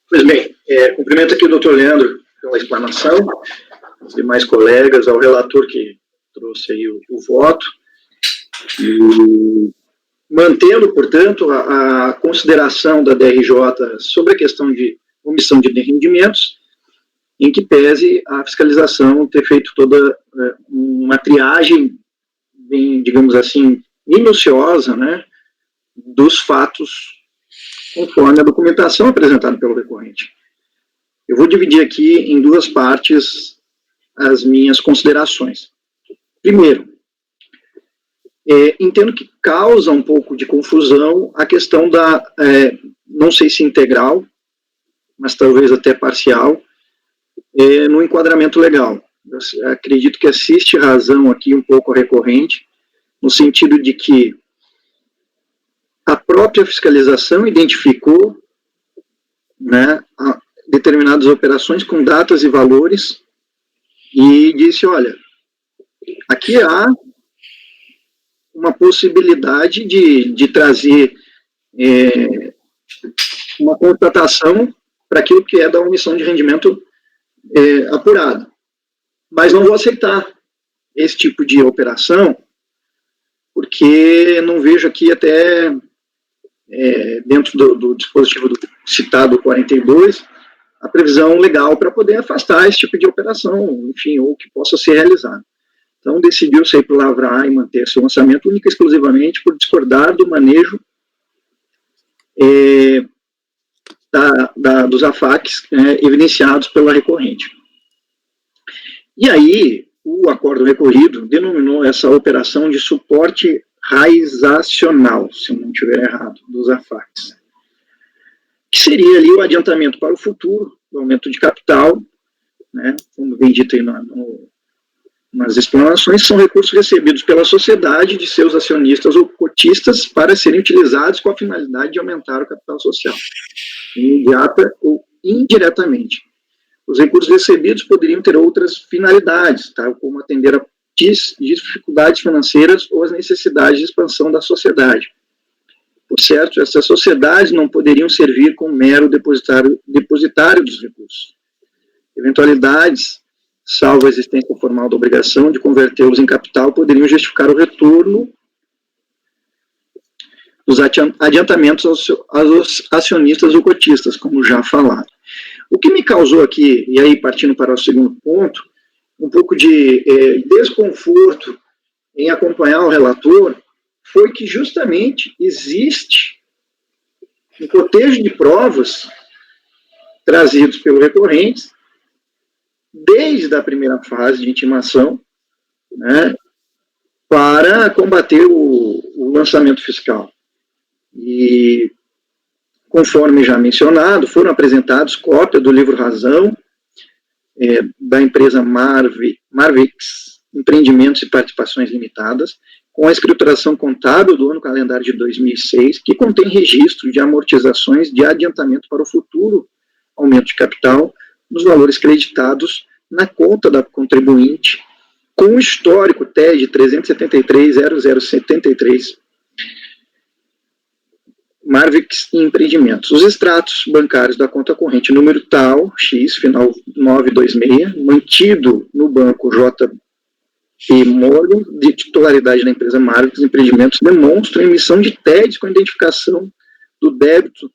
Speaker 7: Pois bem, cumprimento aqui o doutor Leandro pela explanação, os demais colegas, ao relator que trouxe aí o voto, e mantendo, portanto, a consideração da DRJ sobre a questão de omissão de rendimentos, em que pese a fiscalização ter feito toda uma triagem, bem, digamos assim, minuciosa, né, dos fatos conforme a documentação apresentada pelo recorrente. Eu vou dividir aqui em duas partes as minhas considerações. Primeiro, entendo que causa um pouco de confusão a questão da, não sei se integral, mas talvez até parcial, no enquadramento legal. Eu acredito que assiste razão aqui um pouco a recorrente, no sentido de que a própria fiscalização identificou, né, determinadas operações com datas e valores e disse, olha, aqui há uma possibilidade de trazer uma constatação para aquilo que é da omissão de rendimento apurado. Mas não vou aceitar esse tipo de operação, porque não vejo aqui até, dentro do dispositivo citado 42, a previsão legal para poder afastar esse tipo de operação, enfim, ou que possa ser realizado. Então, decidiu sair por lavrar e manter seu lançamento única e exclusivamente por discordar do manejo dos AFACs evidenciados pela recorrente. E aí, o acordo recorrido denominou essa operação de suporte raizacional, se eu não estiver errado, dos AFACs, que seria ali o adiantamento para o futuro, o aumento de capital, né, como bem dito aí nas explanações, são recursos recebidos pela sociedade de seus acionistas ou cotistas para serem utilizados com a finalidade de aumentar o capital social, imediata ou indiretamente. Os recursos recebidos poderiam ter outras finalidades, tá, como atender a dificuldades financeiras ou as necessidades de expansão da sociedade. Por certo, essas sociedades não poderiam servir como mero depositário dos recursos. Eventualidades, salvo a existência formal da obrigação de convertê-los em capital, poderiam justificar o retorno dos adiantamentos aos acionistas ou cotistas, como já falado. O que me causou aqui, e aí partindo para o segundo ponto, um pouco de desconforto em acompanhar o relator, foi que justamente existe um cotejo de provas trazidos pelo recorrente, desde a primeira fase de intimação, né, para combater o lançamento fiscal. E, conforme já mencionado, foram apresentados cópia do livro Razão, da empresa Marvix Empreendimentos e Participações Limitadas, com a escrituração contábil do ano calendário de 2006, que contém registro de amortizações de adiantamento para o futuro aumento de capital nos valores creditados na conta da contribuinte, com o histórico TED 373.0073, Marvix Empreendimentos. Os extratos bancários da conta corrente número tal, X, final 926, mantido no banco JP Morgan, de titularidade da empresa Marvix Empreendimentos, demonstram emissão de TEDs com identificação do débito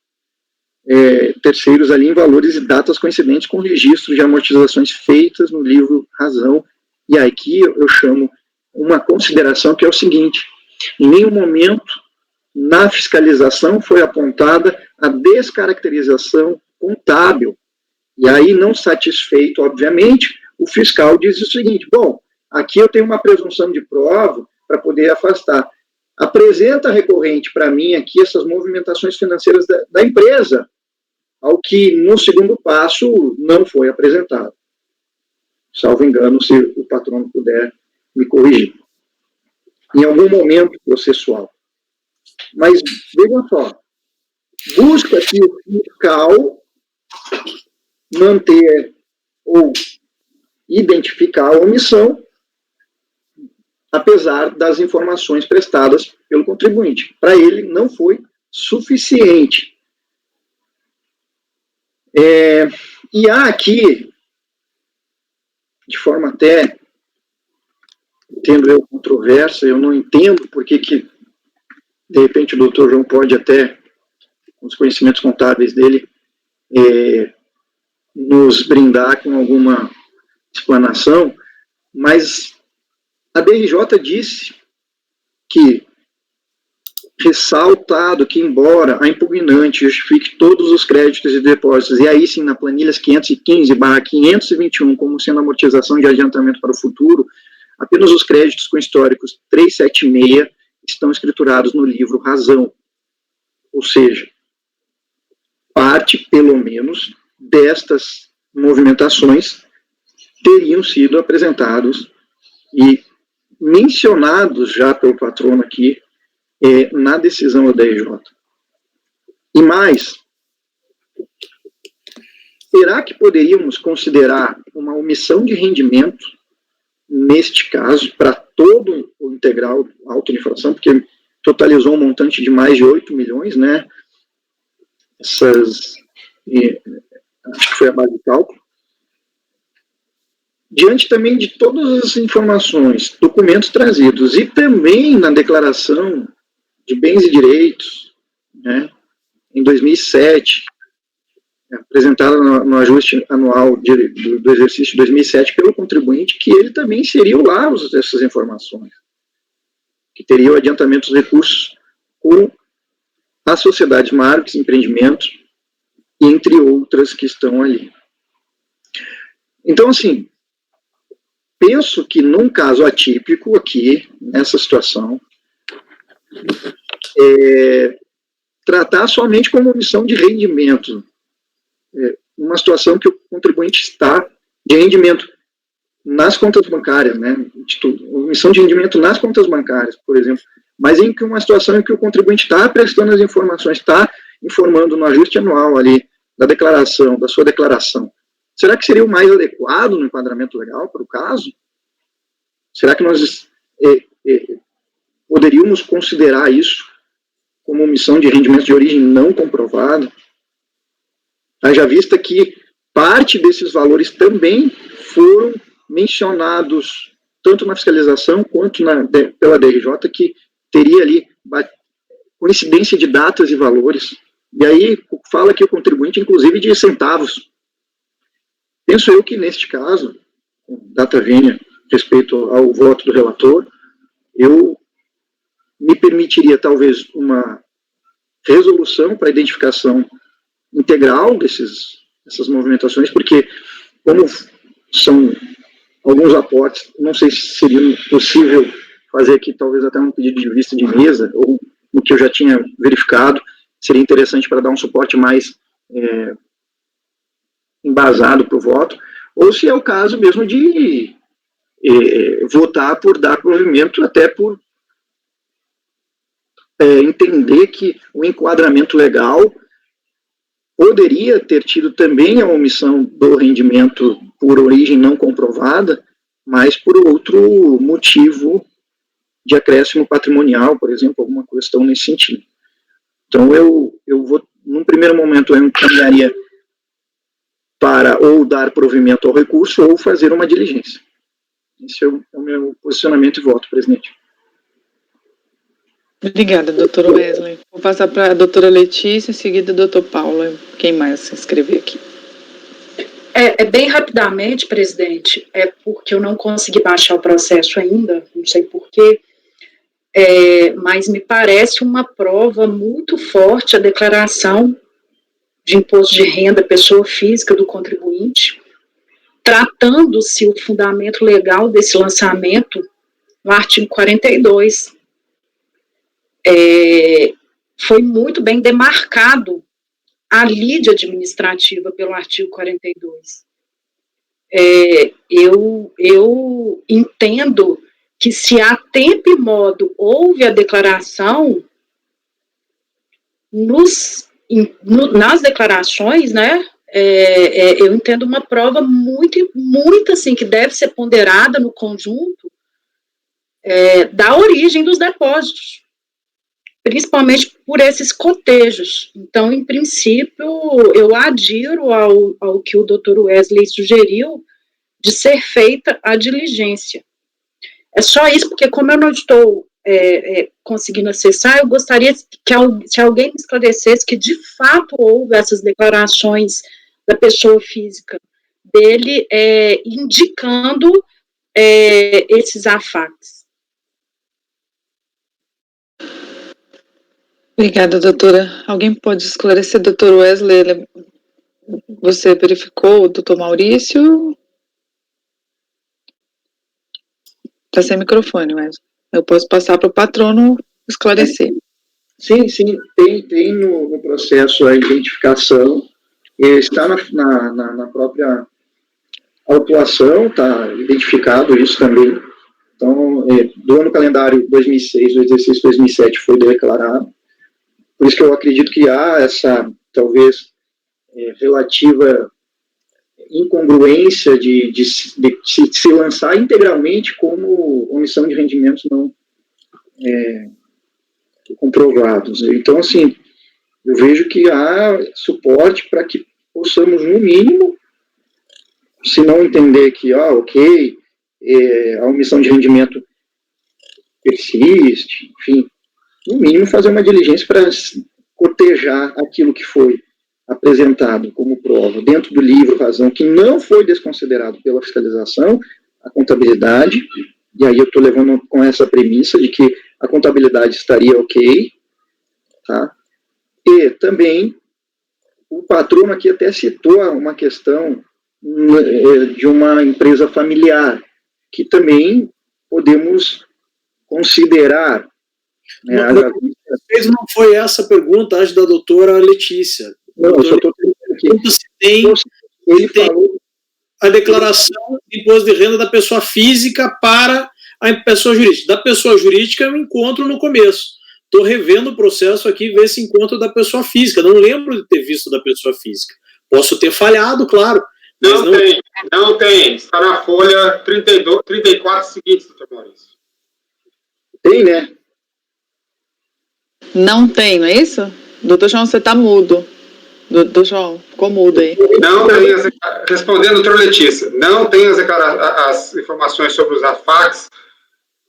Speaker 7: terceiros ali em valores e datas coincidentes com registro de amortizações feitas no livro Razão. E aqui eu chamo uma consideração que é o seguinte: em nenhum momento na fiscalização foi apontada a descaracterização contábil. E aí, não satisfeito, obviamente, o fiscal diz o seguinte: bom, aqui eu tenho uma presunção de prova para poder afastar. Apresenta recorrente para mim aqui essas movimentações financeiras da empresa, ao que no segundo passo não foi apresentado. Salvo engano, se o patrono puder me corrigir. Em algum momento processual. Mas, vejam só, busca-se o fiscal manter ou identificar a omissão, apesar das informações prestadas pelo contribuinte. Para ele, não foi suficiente. E há aqui, de forma até entendo eu, controversa, eu não entendo porque que, de repente, o doutor João pode até, com os conhecimentos contábeis dele, nos brindar com alguma explanação, mas a DRJ disse que, ressaltado que, embora a impugnante justifique todos os créditos e depósitos, e aí sim na planilhas 515/521 como sendo amortização de adiantamento para o futuro, apenas os créditos com históricos 376 estão escriturados no livro Razão. Ou seja, parte, pelo menos, destas movimentações teriam sido apresentados e mencionados já pelo patrono aqui na decisão da DRJ. E mais, será que poderíamos considerar uma omissão de rendimento neste caso, para todo o integral auto-infração, porque totalizou um montante de mais de 8 milhões, né? Acho que foi a base de cálculo. Diante também de todas as informações, documentos trazidos, e também na declaração de bens e direitos, né, em 2007, apresentada no ajuste anual do exercício de 2007 pelo contribuinte, que ele também inseriu lá essas informações, que teria o adiantamento dos recursos com as sociedades marcas, empreendimentos, entre outras que estão ali. Então, assim, penso que num caso atípico aqui, nessa situação, tratar somente como omissão de rendimento, uma situação que o contribuinte está de rendimento nas contas bancárias, né, omissão de rendimento nas contas bancárias, por exemplo, mas em que uma situação em que o contribuinte está prestando as informações, está informando no ajuste anual ali da sua declaração, será que seria o mais adequado no enquadramento legal para o caso? Será que nós poderíamos considerar isso como omissão de rendimento de origem não comprovada? Haja vista que parte desses valores também foram mencionados tanto na fiscalização quanto pela DRJ, que teria ali coincidência de datas e valores, e aí fala que o contribuinte, inclusive, de centavos. Penso eu que, neste caso, data vênia, respeito ao voto do relator, eu me permitiria, talvez, uma resolução para identificação integral dessas movimentações, porque, como são alguns aportes, não sei se seria possível fazer aqui, talvez até um pedido de vista de mesa, ou o que eu já tinha verificado, seria interessante para dar um suporte mais embasado para o voto, ou se é o caso mesmo de votar por dar provimento, até por entender que o enquadramento legal poderia ter tido também a omissão do rendimento por origem não comprovada, mas por outro motivo de acréscimo patrimonial, por exemplo, alguma questão nesse sentido. Então, eu vou, num primeiro momento, eu encaminharia para ou dar provimento ao recurso ou fazer uma diligência. Esse é o meu posicionamento e voto, presidente.
Speaker 2: Obrigada, doutor Wesley. Vou passar para a doutora Letícia, em seguida doutor Paulo. Quem mais se inscrever aqui?
Speaker 3: Bem rapidamente, presidente, porque eu não consegui baixar o processo ainda, não sei porquê, mas me parece uma prova muito forte a declaração de imposto de renda pessoa física do contribuinte, tratando-se o fundamento legal desse lançamento no artigo 42. Foi muito bem demarcado a lide administrativa pelo artigo 42. Eu entendo que se a tempo e modo houve a declaração, nas declarações, né, eu entendo uma prova muito, muito assim, que deve ser ponderada no conjunto da origem dos depósitos, principalmente por esses cotejos. Então, em princípio, eu adiro ao que o doutor Wesley sugeriu de ser feita a diligência. É só isso, porque como eu não estou conseguindo acessar, eu gostaria que se alguém me esclarecesse que de fato houve essas declarações da pessoa física dele indicando esses AFACs.
Speaker 2: Obrigada, doutora. Alguém pode esclarecer, doutor Wesley? Você verificou o doutor Maurício? Está sem microfone, Wesley. Eu posso passar para o patrono esclarecer.
Speaker 7: Sim, tem no processo a identificação, está na própria autuação, está identificado isso também. Então, do ano calendário 2006, do exercício 2007 foi declarado. Por isso que eu acredito que há essa, talvez, relativa incongruência de se lançar integralmente como omissão de rendimentos não comprovados. Então, assim, eu vejo que há suporte para que possamos, no mínimo, se não entender que, ok, a omissão de rendimento persiste, enfim, no mínimo fazer uma diligência para cotejar aquilo que foi apresentado como prova dentro do livro razão, que não foi desconsiderado pela fiscalização, a contabilidade, e aí eu estou levando com essa premissa de que a contabilidade estaria ok, tá? E também o patrono aqui até citou uma questão de uma empresa familiar, que também podemos considerar.
Speaker 5: Não foi essa a pergunta, acho, da doutora Letícia.
Speaker 7: Não, eu só estou perguntando aqui.
Speaker 5: Se tem
Speaker 7: falou
Speaker 5: a declaração de imposto de renda da pessoa física para a pessoa jurídica. Da pessoa jurídica eu encontro no começo. Estou revendo o processo aqui, ver esse encontro da pessoa física. Não lembro de ter visto da pessoa física. Posso ter falhado, claro.
Speaker 6: Não tem. Está na folha 34 seguintes, doutor Maurício.
Speaker 7: Tem, né?
Speaker 2: Não tem, não é isso? Doutor João, você está mudo. Doutor João, ficou mudo aí.
Speaker 6: Não tem, respondendo, doutora Letícia, não tem as informações sobre os AFACs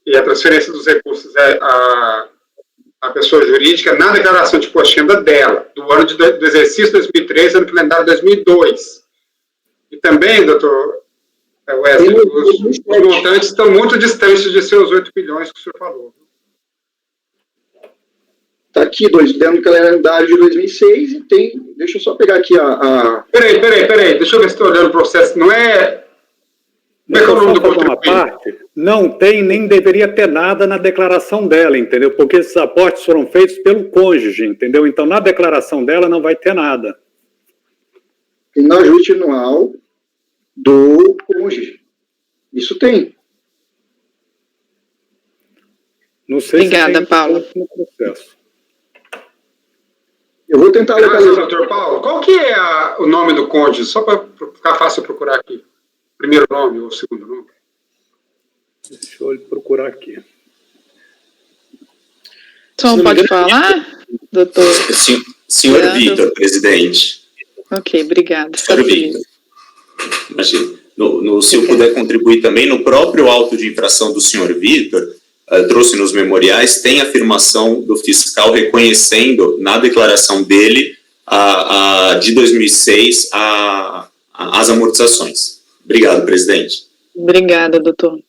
Speaker 6: e a transferência dos recursos à pessoa jurídica na declaração de imposto de renda dela, do exercício 2003 ano calendário 2002. E também, doutor Wesley, os montantes estão muito distantes de seus 8 bilhões que o senhor falou.
Speaker 7: Está aqui, dentro do calendário de 2006, e tem... Deixa eu só pegar aqui
Speaker 6: Peraí, deixa eu ver se estou olhando o processo. Não é... Como é que é o nome do
Speaker 4: contribuinte? Não tem, nem deveria ter nada na declaração dela, entendeu? Porque esses aportes foram feitos pelo cônjuge, entendeu? Então, na declaração dela não vai ter nada.
Speaker 7: Tem no ajuste anual do cônjuge. Isso tem.
Speaker 4: Não sei.
Speaker 2: Obrigada,
Speaker 4: se
Speaker 2: Paulo.
Speaker 4: No processo.
Speaker 7: Eu vou tentar localizar.
Speaker 6: Doutor Paulo, qual que é o nome do cônjuge? Só para ficar fácil procurar aqui. Primeiro nome ou segundo nome?
Speaker 4: Deixa eu procurar aqui.
Speaker 2: Só pode falar, doutor?
Speaker 9: Senhor Vitor, presidente.
Speaker 2: Ok, obrigada.
Speaker 9: Senhor Vitor. Imagina. Se eu puder contribuir também, no próprio auto de infração do senhor Vitor, trouxe nos memoriais, tem afirmação do fiscal reconhecendo na declaração dele de 2006 as amortizações. Obrigado, presidente.
Speaker 2: Obrigada, doutor.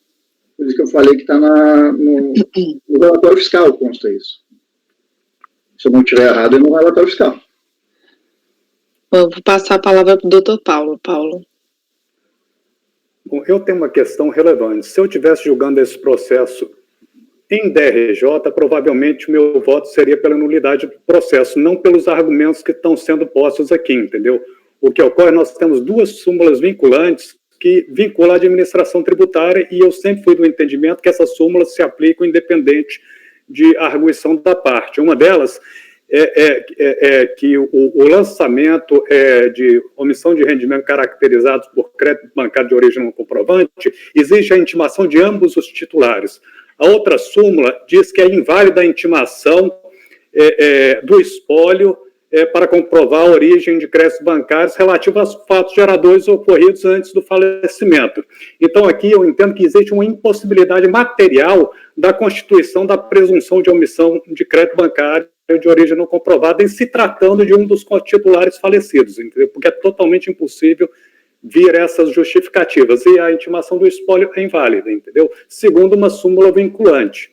Speaker 7: Por isso que eu falei que está no relatório fiscal, consta isso. Se eu não estiver errado, é no relatório fiscal.
Speaker 2: Vou passar a palavra para o doutor Paulo. Paulo.
Speaker 4: Bom, eu tenho uma questão relevante. Se eu estivesse julgando esse processo em DRJ, provavelmente o meu voto seria pela nulidade do processo, não pelos argumentos que estão sendo postos aqui, entendeu? O que ocorre, nós temos 2 súmulas vinculantes que vinculam a administração tributária, e eu sempre fui do entendimento que essas súmulas se aplicam independente de arguição da parte. Uma delas é que o lançamento de omissão de rendimento caracterizados por crédito bancário de origem não comprovante, exige a intimação de ambos os titulares. A outra súmula diz que é inválida a intimação do espólio para comprovar a origem de créditos bancários relativos aos fatos geradores ocorridos antes do falecimento. Então, aqui eu entendo que existe uma impossibilidade material da constituição da presunção de omissão de crédito bancário de origem não comprovada em se tratando de um dos titulares falecidos, entendeu? Porque é totalmente impossível vir essas justificativas, e a intimação do espólio é inválida, entendeu? Segundo uma súmula vinculante.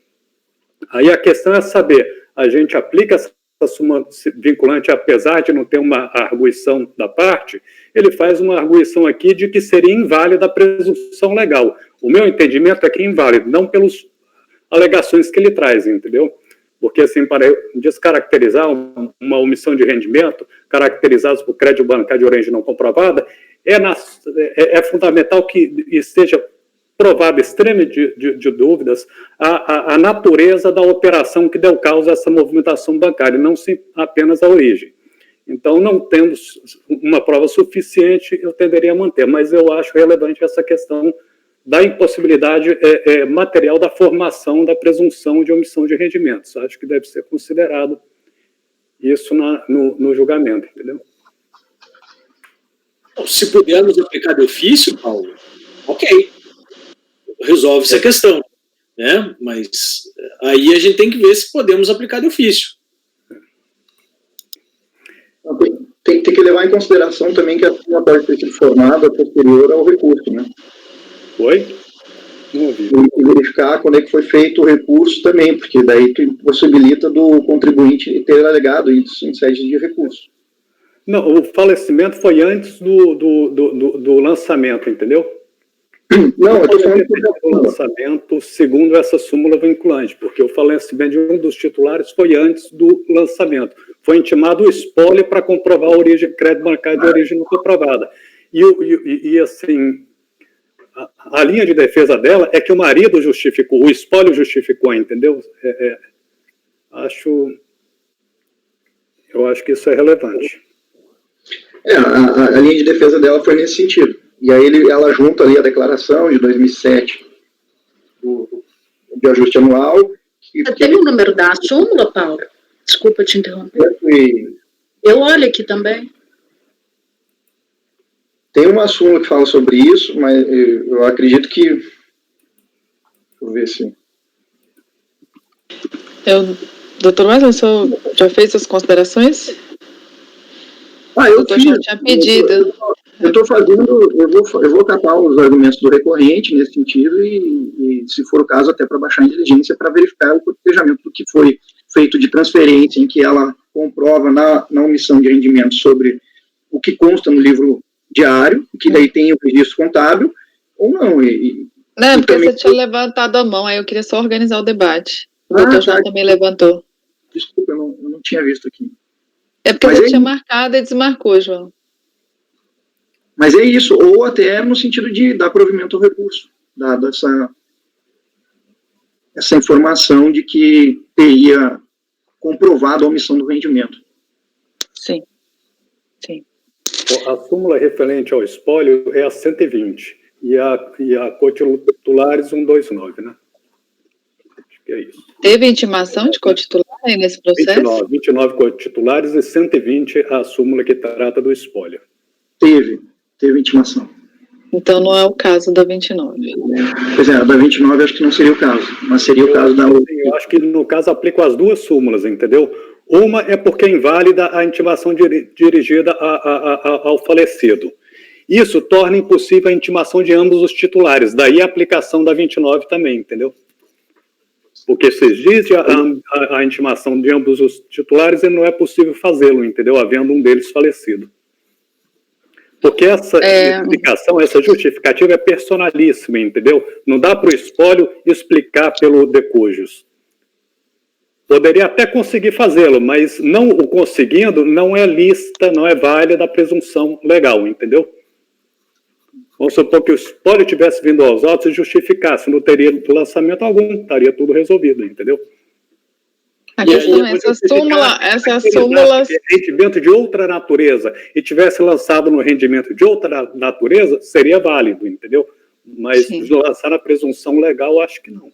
Speaker 4: Aí a questão é saber, a gente aplica essa súmula vinculante, apesar de não ter uma arguição da parte, ele faz uma arguição aqui de que seria inválida a presunção legal. O meu entendimento é que é inválido, não pelas alegações que ele traz, entendeu? Porque, assim, para descaracterizar uma omissão de rendimento, caracterizados por crédito bancário de origem não comprovada, é fundamental que esteja provada extrema de dúvidas a natureza da operação que deu causa a essa movimentação bancária, não apenas a origem. Então, não tendo uma prova suficiente, eu tenderia a manter, mas eu acho relevante essa questão da impossibilidade material da formação da presunção de omissão de rendimentos. Acho que deve ser considerado isso no julgamento, entendeu?
Speaker 5: Se pudermos aplicar de ofício, Paulo, ok, resolve essa questão, né? Mas aí a gente tem que ver se podemos aplicar de ofício.
Speaker 7: Tem que levar em consideração também que a súmula pode ter sido formada posterior ao recurso, né?
Speaker 4: Oi? Não ouvi.
Speaker 7: E verificar quando é que foi feito o recurso também, porque daí tu possibilita do contribuinte ter alegado isso em sede de recurso.
Speaker 4: Não, o falecimento foi antes do lançamento, entendeu?
Speaker 7: Não, eu estou falando
Speaker 4: do lançamento segundo essa súmula vinculante, porque o falecimento de um dos titulares foi antes do lançamento. Foi intimado o espólio para comprovar a origem, crédito bancário de origem não comprovada. E assim, a linha de defesa dela é que o marido justificou, o espólio justificou, entendeu? Eu acho que isso é relevante.
Speaker 7: A linha de defesa dela foi nesse sentido. E aí ela junta ali a declaração de 2007 de ajuste anual.
Speaker 3: Você tem o número da súmula, Paulo? Desculpa te interromper. Eu olho aqui também.
Speaker 7: Tem uma súmula que fala sobre isso, mas eu acredito que... Deixa eu ver se...
Speaker 2: Doutor Wesley, o senhor já fez as considerações?
Speaker 7: Eu
Speaker 2: doutor já tinha pedido.
Speaker 7: Eu estou fazendo, eu vou catar os argumentos do recorrente nesse sentido e se for o caso, até para baixar a inteligência para verificar o cotejamento do que foi feito de transferência, em que ela comprova na omissão de rendimento sobre o que consta no livro diário, que daí tem o registro contábil, ou não.
Speaker 2: Não, porque também... você tinha levantado a mão, aí eu queria só organizar o debate. O doutor João também levantou.
Speaker 7: Desculpa, eu não tinha visto aqui.
Speaker 2: É porque você tinha marcado e desmarcou, João.
Speaker 7: Mas é isso, ou até no sentido de dar provimento ao recurso, dada essa informação de que teria comprovado a omissão do rendimento.
Speaker 2: Sim.
Speaker 4: A súmula referente ao espólio é a 120, e a cotitulares 129, né? Acho que é isso.
Speaker 2: Teve intimação de cotitular aí nesse processo?
Speaker 4: 29 cotitulares e 120 a súmula que trata do espólio.
Speaker 7: Teve intimação.
Speaker 2: Então não é o caso da 29.
Speaker 7: Pois é, a da 29 acho que não seria o caso, mas seria o caso da outra.
Speaker 4: Eu acho que no caso aplico as duas súmulas, entendeu? Uma é porque é inválida a intimação dirigida ao falecido. Isso torna impossível a intimação de ambos os titulares, daí a aplicação da 29 também, entendeu? Porque se existe a intimação de ambos os titulares, não é possível fazê-lo, entendeu? Havendo um deles falecido. Porque essa explicação, essa justificativa é personalíssima, entendeu? Não dá para o espólio explicar pelo de cujus. Poderia até conseguir fazê-lo, mas não o conseguindo, não é lícita, não é válida a presunção legal, entendeu? Vamos supor que o espólio tivesse vindo aos autos e justificasse, não teria lançamento algum, estaria tudo resolvido, entendeu?
Speaker 2: A questão é, essas súmulas...
Speaker 4: rendimento de outra natureza e tivesse lançado no rendimento de outra natureza, seria válido, entendeu? Mas lançar a presunção legal, acho que não.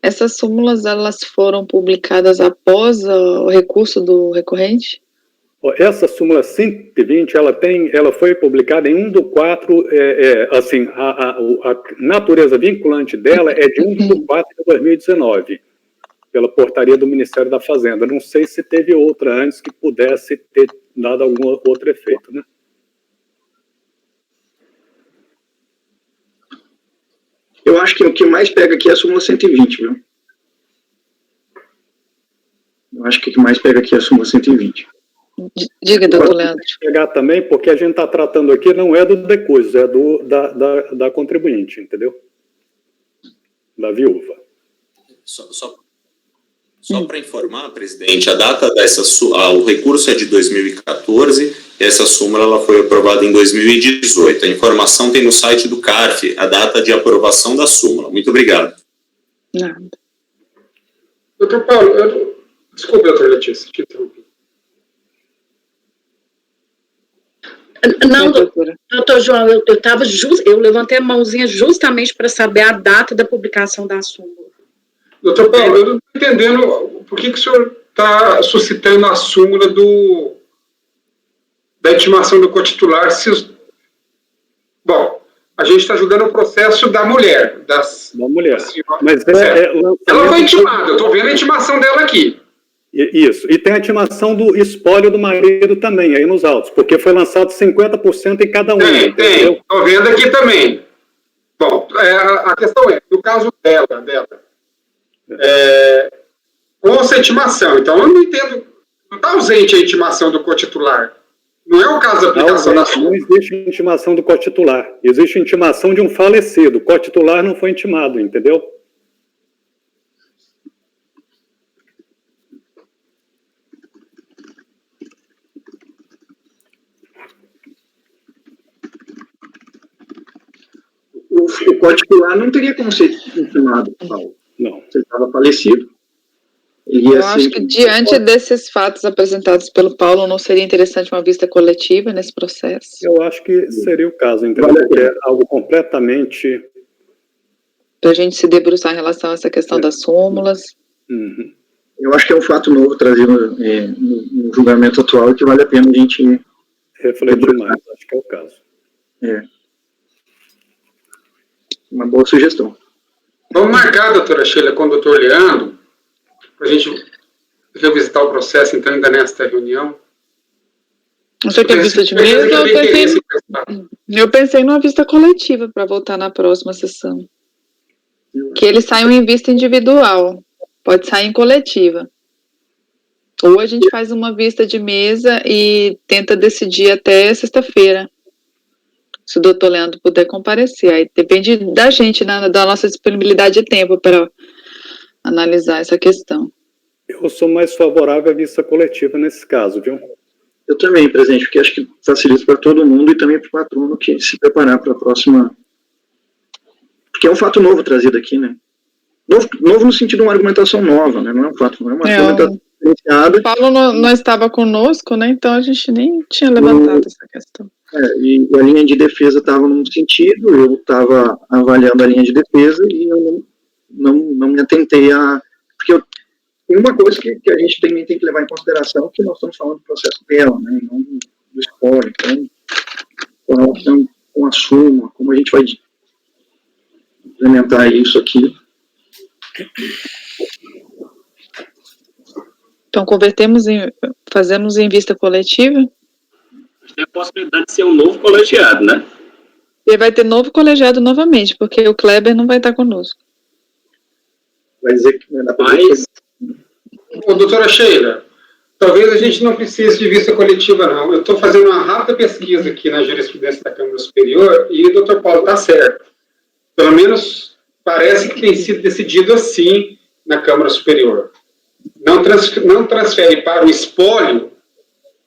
Speaker 2: Essas súmulas, elas foram publicadas após o recurso do recorrente?
Speaker 4: Essa súmula 120, ela foi publicada em 1/4, assim, a natureza vinculante dela é de 1/4 de 2019, pela portaria do Ministério da Fazenda. Não sei se teve outra antes que pudesse ter dado algum outro efeito, né?
Speaker 7: Eu acho que o que mais pega aqui é a súmula 120, viu? Eu acho que o que mais pega aqui é a súmula 120.
Speaker 2: Diga, doutor Leandro.
Speaker 4: Pegar também, porque a gente está tratando aqui, não é do decoiso, é da contribuinte, entendeu? Da viúva.
Speaker 9: Só para informar, presidente, a data o recurso é de 2014, essa súmula ela foi aprovada em 2018. A informação tem no site do CARF, a data de aprovação da súmula. Muito obrigado.
Speaker 2: Nada.
Speaker 6: Doutor Paulo, desculpe, doutor Letícia, te interrompi.
Speaker 3: Não, doutor João, eu levantei a mãozinha justamente para saber a data da publicação da súmula.
Speaker 6: Doutor Paulo, eu não estou entendendo por que o senhor está suscitando a súmula da intimação do cotitular. Bom, a gente está julgando o processo da mulher. Da
Speaker 4: mulher. Mas
Speaker 6: ela foi intimada, eu estou vendo a intimação dela aqui.
Speaker 4: Isso, e tem a intimação do espólio do marido também, aí nos autos, porque foi lançado 50% em cada um.
Speaker 6: Tem, estou vendo aqui também. Bom, a questão é, no caso dela, com essa intimação, então eu não entendo, não está ausente a intimação do cotitular, não é o caso da aplicação da súmula.
Speaker 4: Não existe intimação do cotitular, existe intimação de um falecido, o cotitular não foi intimado, entendeu?
Speaker 7: O cotitular não teria como ser intimado, Paulo.
Speaker 4: Não.
Speaker 7: Você estava falecido.
Speaker 2: Eu acho que, diante desses fatos apresentados pelo Paulo, não seria interessante uma vista coletiva nesse processo?
Speaker 4: Eu acho que seria o caso, entendeu? Porque é algo completamente...
Speaker 2: Para a gente se debruçar em relação a essa questão das súmulas.
Speaker 4: Uhum.
Speaker 7: Eu acho que é um fato novo trazido no julgamento atual e que vale a pena a gente...
Speaker 4: refletir mais, acho que é o caso.
Speaker 7: Uma boa sugestão.
Speaker 6: Vamos marcar, doutora Sheila, com o doutor Leandro, para a gente revisitar o processo, então, ainda nesta reunião.
Speaker 2: Você quer vista de mesa? Eu pensei numa vista coletiva para voltar na próxima sessão. Que eles saiam em vista individual. Pode sair em coletiva. Ou a gente faz uma vista de mesa e tenta decidir até sexta-feira. Se o doutor Leandro puder comparecer. Aí depende da gente, né, da nossa disponibilidade de tempo para analisar essa questão.
Speaker 4: Eu sou mais favorável à vista coletiva nesse caso, viu?
Speaker 7: Eu também, presidente, porque acho que facilita para todo mundo e também para o patrono que se preparar para a próxima... Porque é um fato novo trazido aqui, né? Novo no sentido de uma argumentação nova, né? Não é um fato, não é uma argumentação diferenciada.
Speaker 2: O Paulo não estava conosco, né? Então a gente nem tinha levantado essa questão.
Speaker 7: E a linha de defesa estava num sentido, eu estava avaliando a linha de defesa e eu não me atentei a... Porque tem uma coisa que a gente também tem que levar em consideração, que nós estamos falando do processo dela, né? Não do espólio. Então, com relação com a súmula, como a gente vai implementar isso aqui.
Speaker 2: Então, fazemos em vista coletiva?
Speaker 10: Tem a possibilidade de ser um novo colegiado, né?
Speaker 2: E vai ter novo colegiado novamente, porque o Kleber não vai estar conosco.
Speaker 7: Vai dizer que
Speaker 6: mas... doutora Sheila, talvez a gente não precise de vista coletiva, não. Eu estou fazendo uma rápida pesquisa aqui na jurisprudência da Câmara Superior e o doutor Paulo está certo. Pelo menos parece que tem sido decidido assim na Câmara Superior. Não transfere para o espólio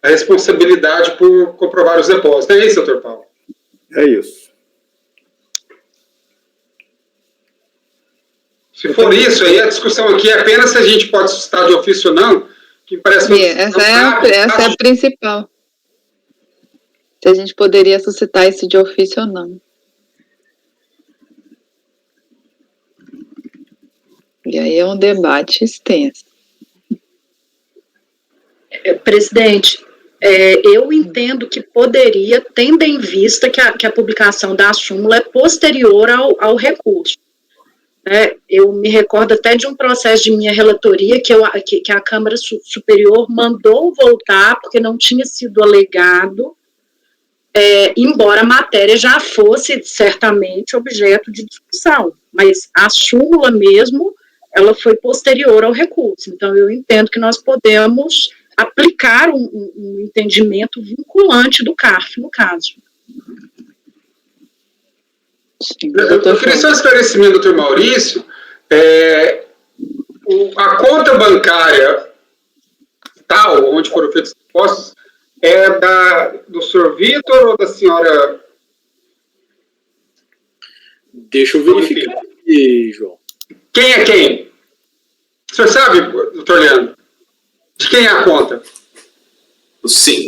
Speaker 6: a responsabilidade por comprovar os depósitos. É isso, doutor Paulo?
Speaker 4: É isso.
Speaker 6: Se for isso, aí a discussão aqui é apenas se a gente pode suscitar de ofício ou não, que parece que
Speaker 2: essa é a principal. Se a gente poderia suscitar isso de ofício ou não. E aí é um debate extenso.
Speaker 3: Presidente, eu entendo que poderia, tendo em vista que a publicação da súmula é posterior ao recurso. Eu me recordo até de um processo de minha relatoria que a Câmara Superior mandou voltar porque não tinha sido alegado, embora a matéria já fosse certamente objeto de discussão, mas a súmula mesmo, ela foi posterior ao recurso. Então, eu entendo que nós podemos aplicar um entendimento vinculante do CARF, no caso.
Speaker 6: Eu queria só um esclarecimento, doutor Maurício. A conta bancária tal, onde foram feitos os depósitos, é do senhor Vitor ou da senhora?
Speaker 5: Deixa eu verificar aqui, João.
Speaker 6: Quem é quem? O senhor sabe, doutor Leandro? De quem é a conta?
Speaker 9: Sim,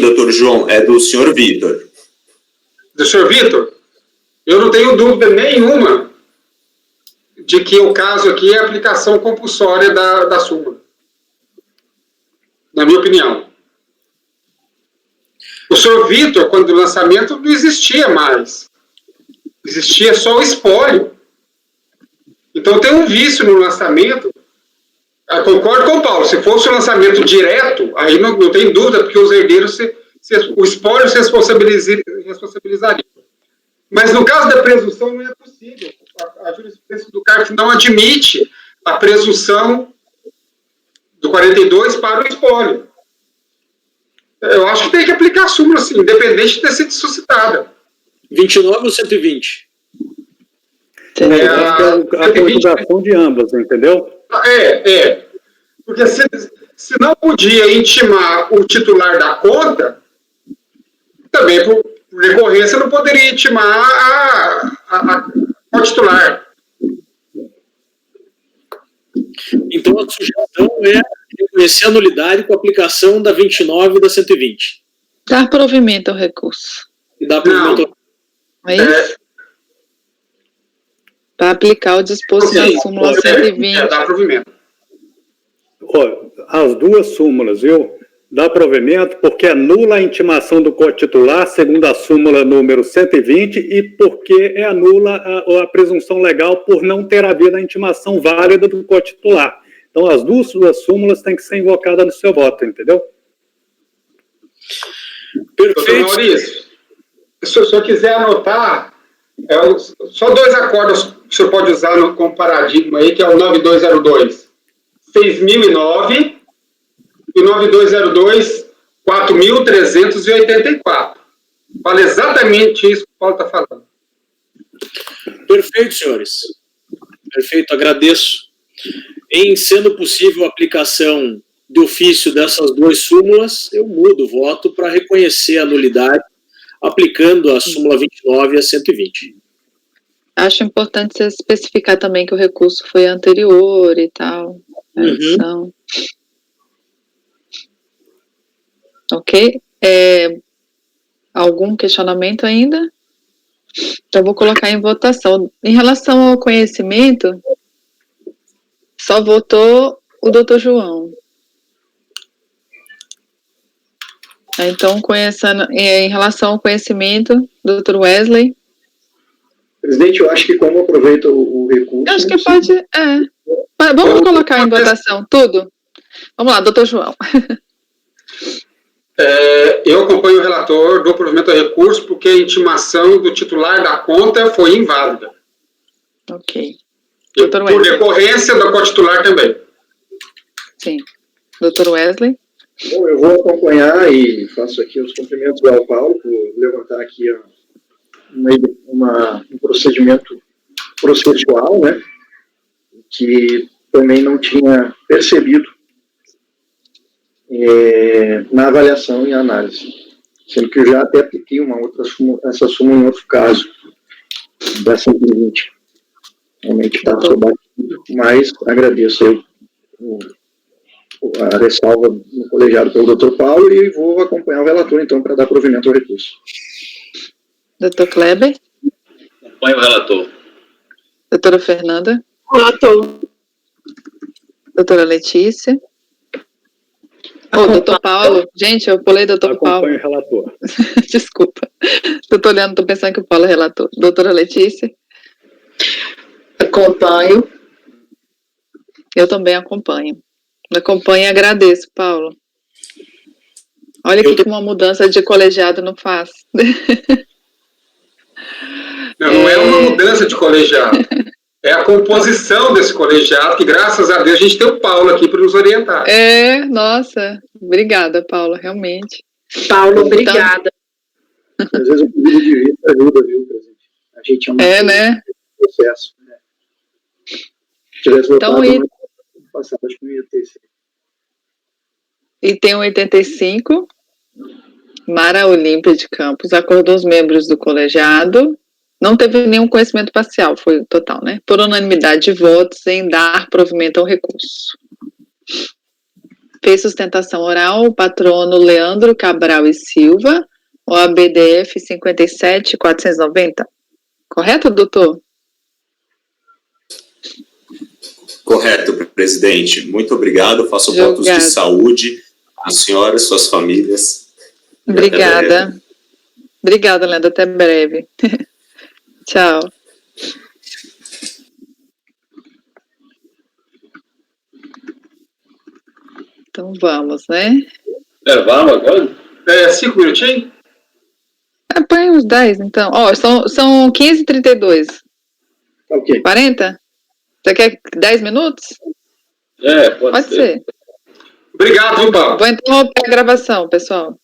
Speaker 9: doutor João, é do senhor Vitor.
Speaker 6: Do senhor Vitor? Eu não tenho dúvida nenhuma de que o caso aqui é a aplicação compulsória da súmula. Na minha opinião. O senhor Vitor, quando o lançamento, não existia mais. Existia só o espólio. Então tem um vício no lançamento. Eu concordo com o Paulo, se fosse o lançamento direto, aí não tem dúvida, porque os herdeiros, o espólio se responsabilizaria. Mas no caso da presunção não é possível. A jurisprudência do CARF não admite a presunção do 42 para o espólio. Eu acho que tem que aplicar a súmula, assim, independente de ter sido suscitada.
Speaker 5: 29 ou 120?
Speaker 4: A conjugação de ambas, entendeu?
Speaker 6: Porque se não podia intimar o titular da conta, também por recorrência não poderia intimar o titular.
Speaker 5: Então a sugestão é reconhecer a nulidade com a aplicação da 29 e da 120.
Speaker 2: Dar provimento ao recurso.
Speaker 5: E dar provimento
Speaker 2: ao... É isso? Para aplicar o disposto da súmula 120.
Speaker 6: Dá provimento.
Speaker 4: As duas súmulas, viu? Dá provimento porque anula a intimação do co-titular, segundo a súmula número 120, e porque anula a presunção legal por não ter havido a intimação válida do co-titular. Então, as duas súmulas têm que ser invocadas no seu voto, entendeu?
Speaker 6: Doutor Maurício, se o senhor quiser anotar, só dois acordos que o senhor pode usar como paradigma aí, que é o 9202, 6009, e 9202, 4.384. Fala exatamente isso que o Paulo está falando.
Speaker 5: Perfeito, senhores. Perfeito, agradeço. Em sendo possível a aplicação de ofício dessas duas súmulas, eu mudo o voto para reconhecer a nulidade, aplicando a súmula 29 e a 120.
Speaker 2: Acho importante você especificar também que o recurso foi anterior e tal. Então... Ok? Algum questionamento ainda? Então, vou colocar em votação. Em relação ao conhecimento, só votou o doutor João. Então, em relação ao conhecimento, doutor Wesley.
Speaker 7: Presidente, eu acho que como aproveita o recurso...
Speaker 2: Eu acho que pode... Vamos colocar em votação tudo? Vamos lá, doutor João.
Speaker 6: Eu acompanho o relator do provimento ao recurso porque a intimação do titular da conta foi inválida.
Speaker 2: Ok.
Speaker 6: Por decorrência da co-titular também.
Speaker 2: Sim. Doutor Wesley?
Speaker 7: Bom, eu vou acompanhar e faço aqui os cumprimentos ao Paulo por levantar aqui um procedimento processual, né, que também não tinha percebido na avaliação e análise, sendo que eu já até apliquei essa súmula em outro caso, da 120. Realmente está sobatido, mas agradeço aí a ressalva no colegiado pelo Dr. Paulo e vou acompanhar o relator, então, para dar provimento ao recurso.
Speaker 2: Dr. Kleber?
Speaker 10: Acompanho o relator.
Speaker 2: Doutora Fernanda?
Speaker 3: Relator.
Speaker 2: Doutora Letícia? Ô, doutor Paulo, gente, eu pulei doutor Paulo.
Speaker 4: Acompanhe o relator.
Speaker 2: Desculpa. Eu tô olhando, tô pensando que o Paulo é relator. Doutora Letícia?
Speaker 3: Acompanho.
Speaker 2: Eu também acompanho. Acompanho e agradeço, Paulo. Olha o que uma mudança de colegiado não faz.
Speaker 6: Não é uma mudança de colegiado. É a composição desse colegiado, que graças a Deus a gente tem o Paulo aqui para nos orientar.
Speaker 2: Nossa. Obrigada, Paula, realmente.
Speaker 3: Paulo, obrigada.
Speaker 7: Às vezes o pedido de vista ajuda, viu, presidente? A gente é
Speaker 2: né?
Speaker 7: Processo. Né? Se tivesse votado,
Speaker 2: então,
Speaker 7: passado, acho que não ia ter esse.
Speaker 2: Item 85, Mara Olímpia de Campos acordou os membros do colegiado, não teve nenhum conhecimento parcial, foi o total, né? Por unanimidade de votos em dar provimento ao recurso. Fez sustentação oral o patrono Leandro Cabral e Silva, OABDF 57.490. Correto, doutor?
Speaker 9: Correto, presidente. Muito obrigado. Faço votos de saúde à senhora e suas famílias.
Speaker 2: Obrigada. Obrigada, Leandro. Até breve. Tchau. Então vamos, né?
Speaker 10: Vamos agora?
Speaker 6: 5 minutinhos?
Speaker 2: Põe uns 10, então. São 15h32.
Speaker 7: Ok.
Speaker 2: 40? Você quer 10 minutos?
Speaker 10: Pode ser.
Speaker 6: Obrigado, Paulo.
Speaker 2: Vou interromper a gravação, pessoal.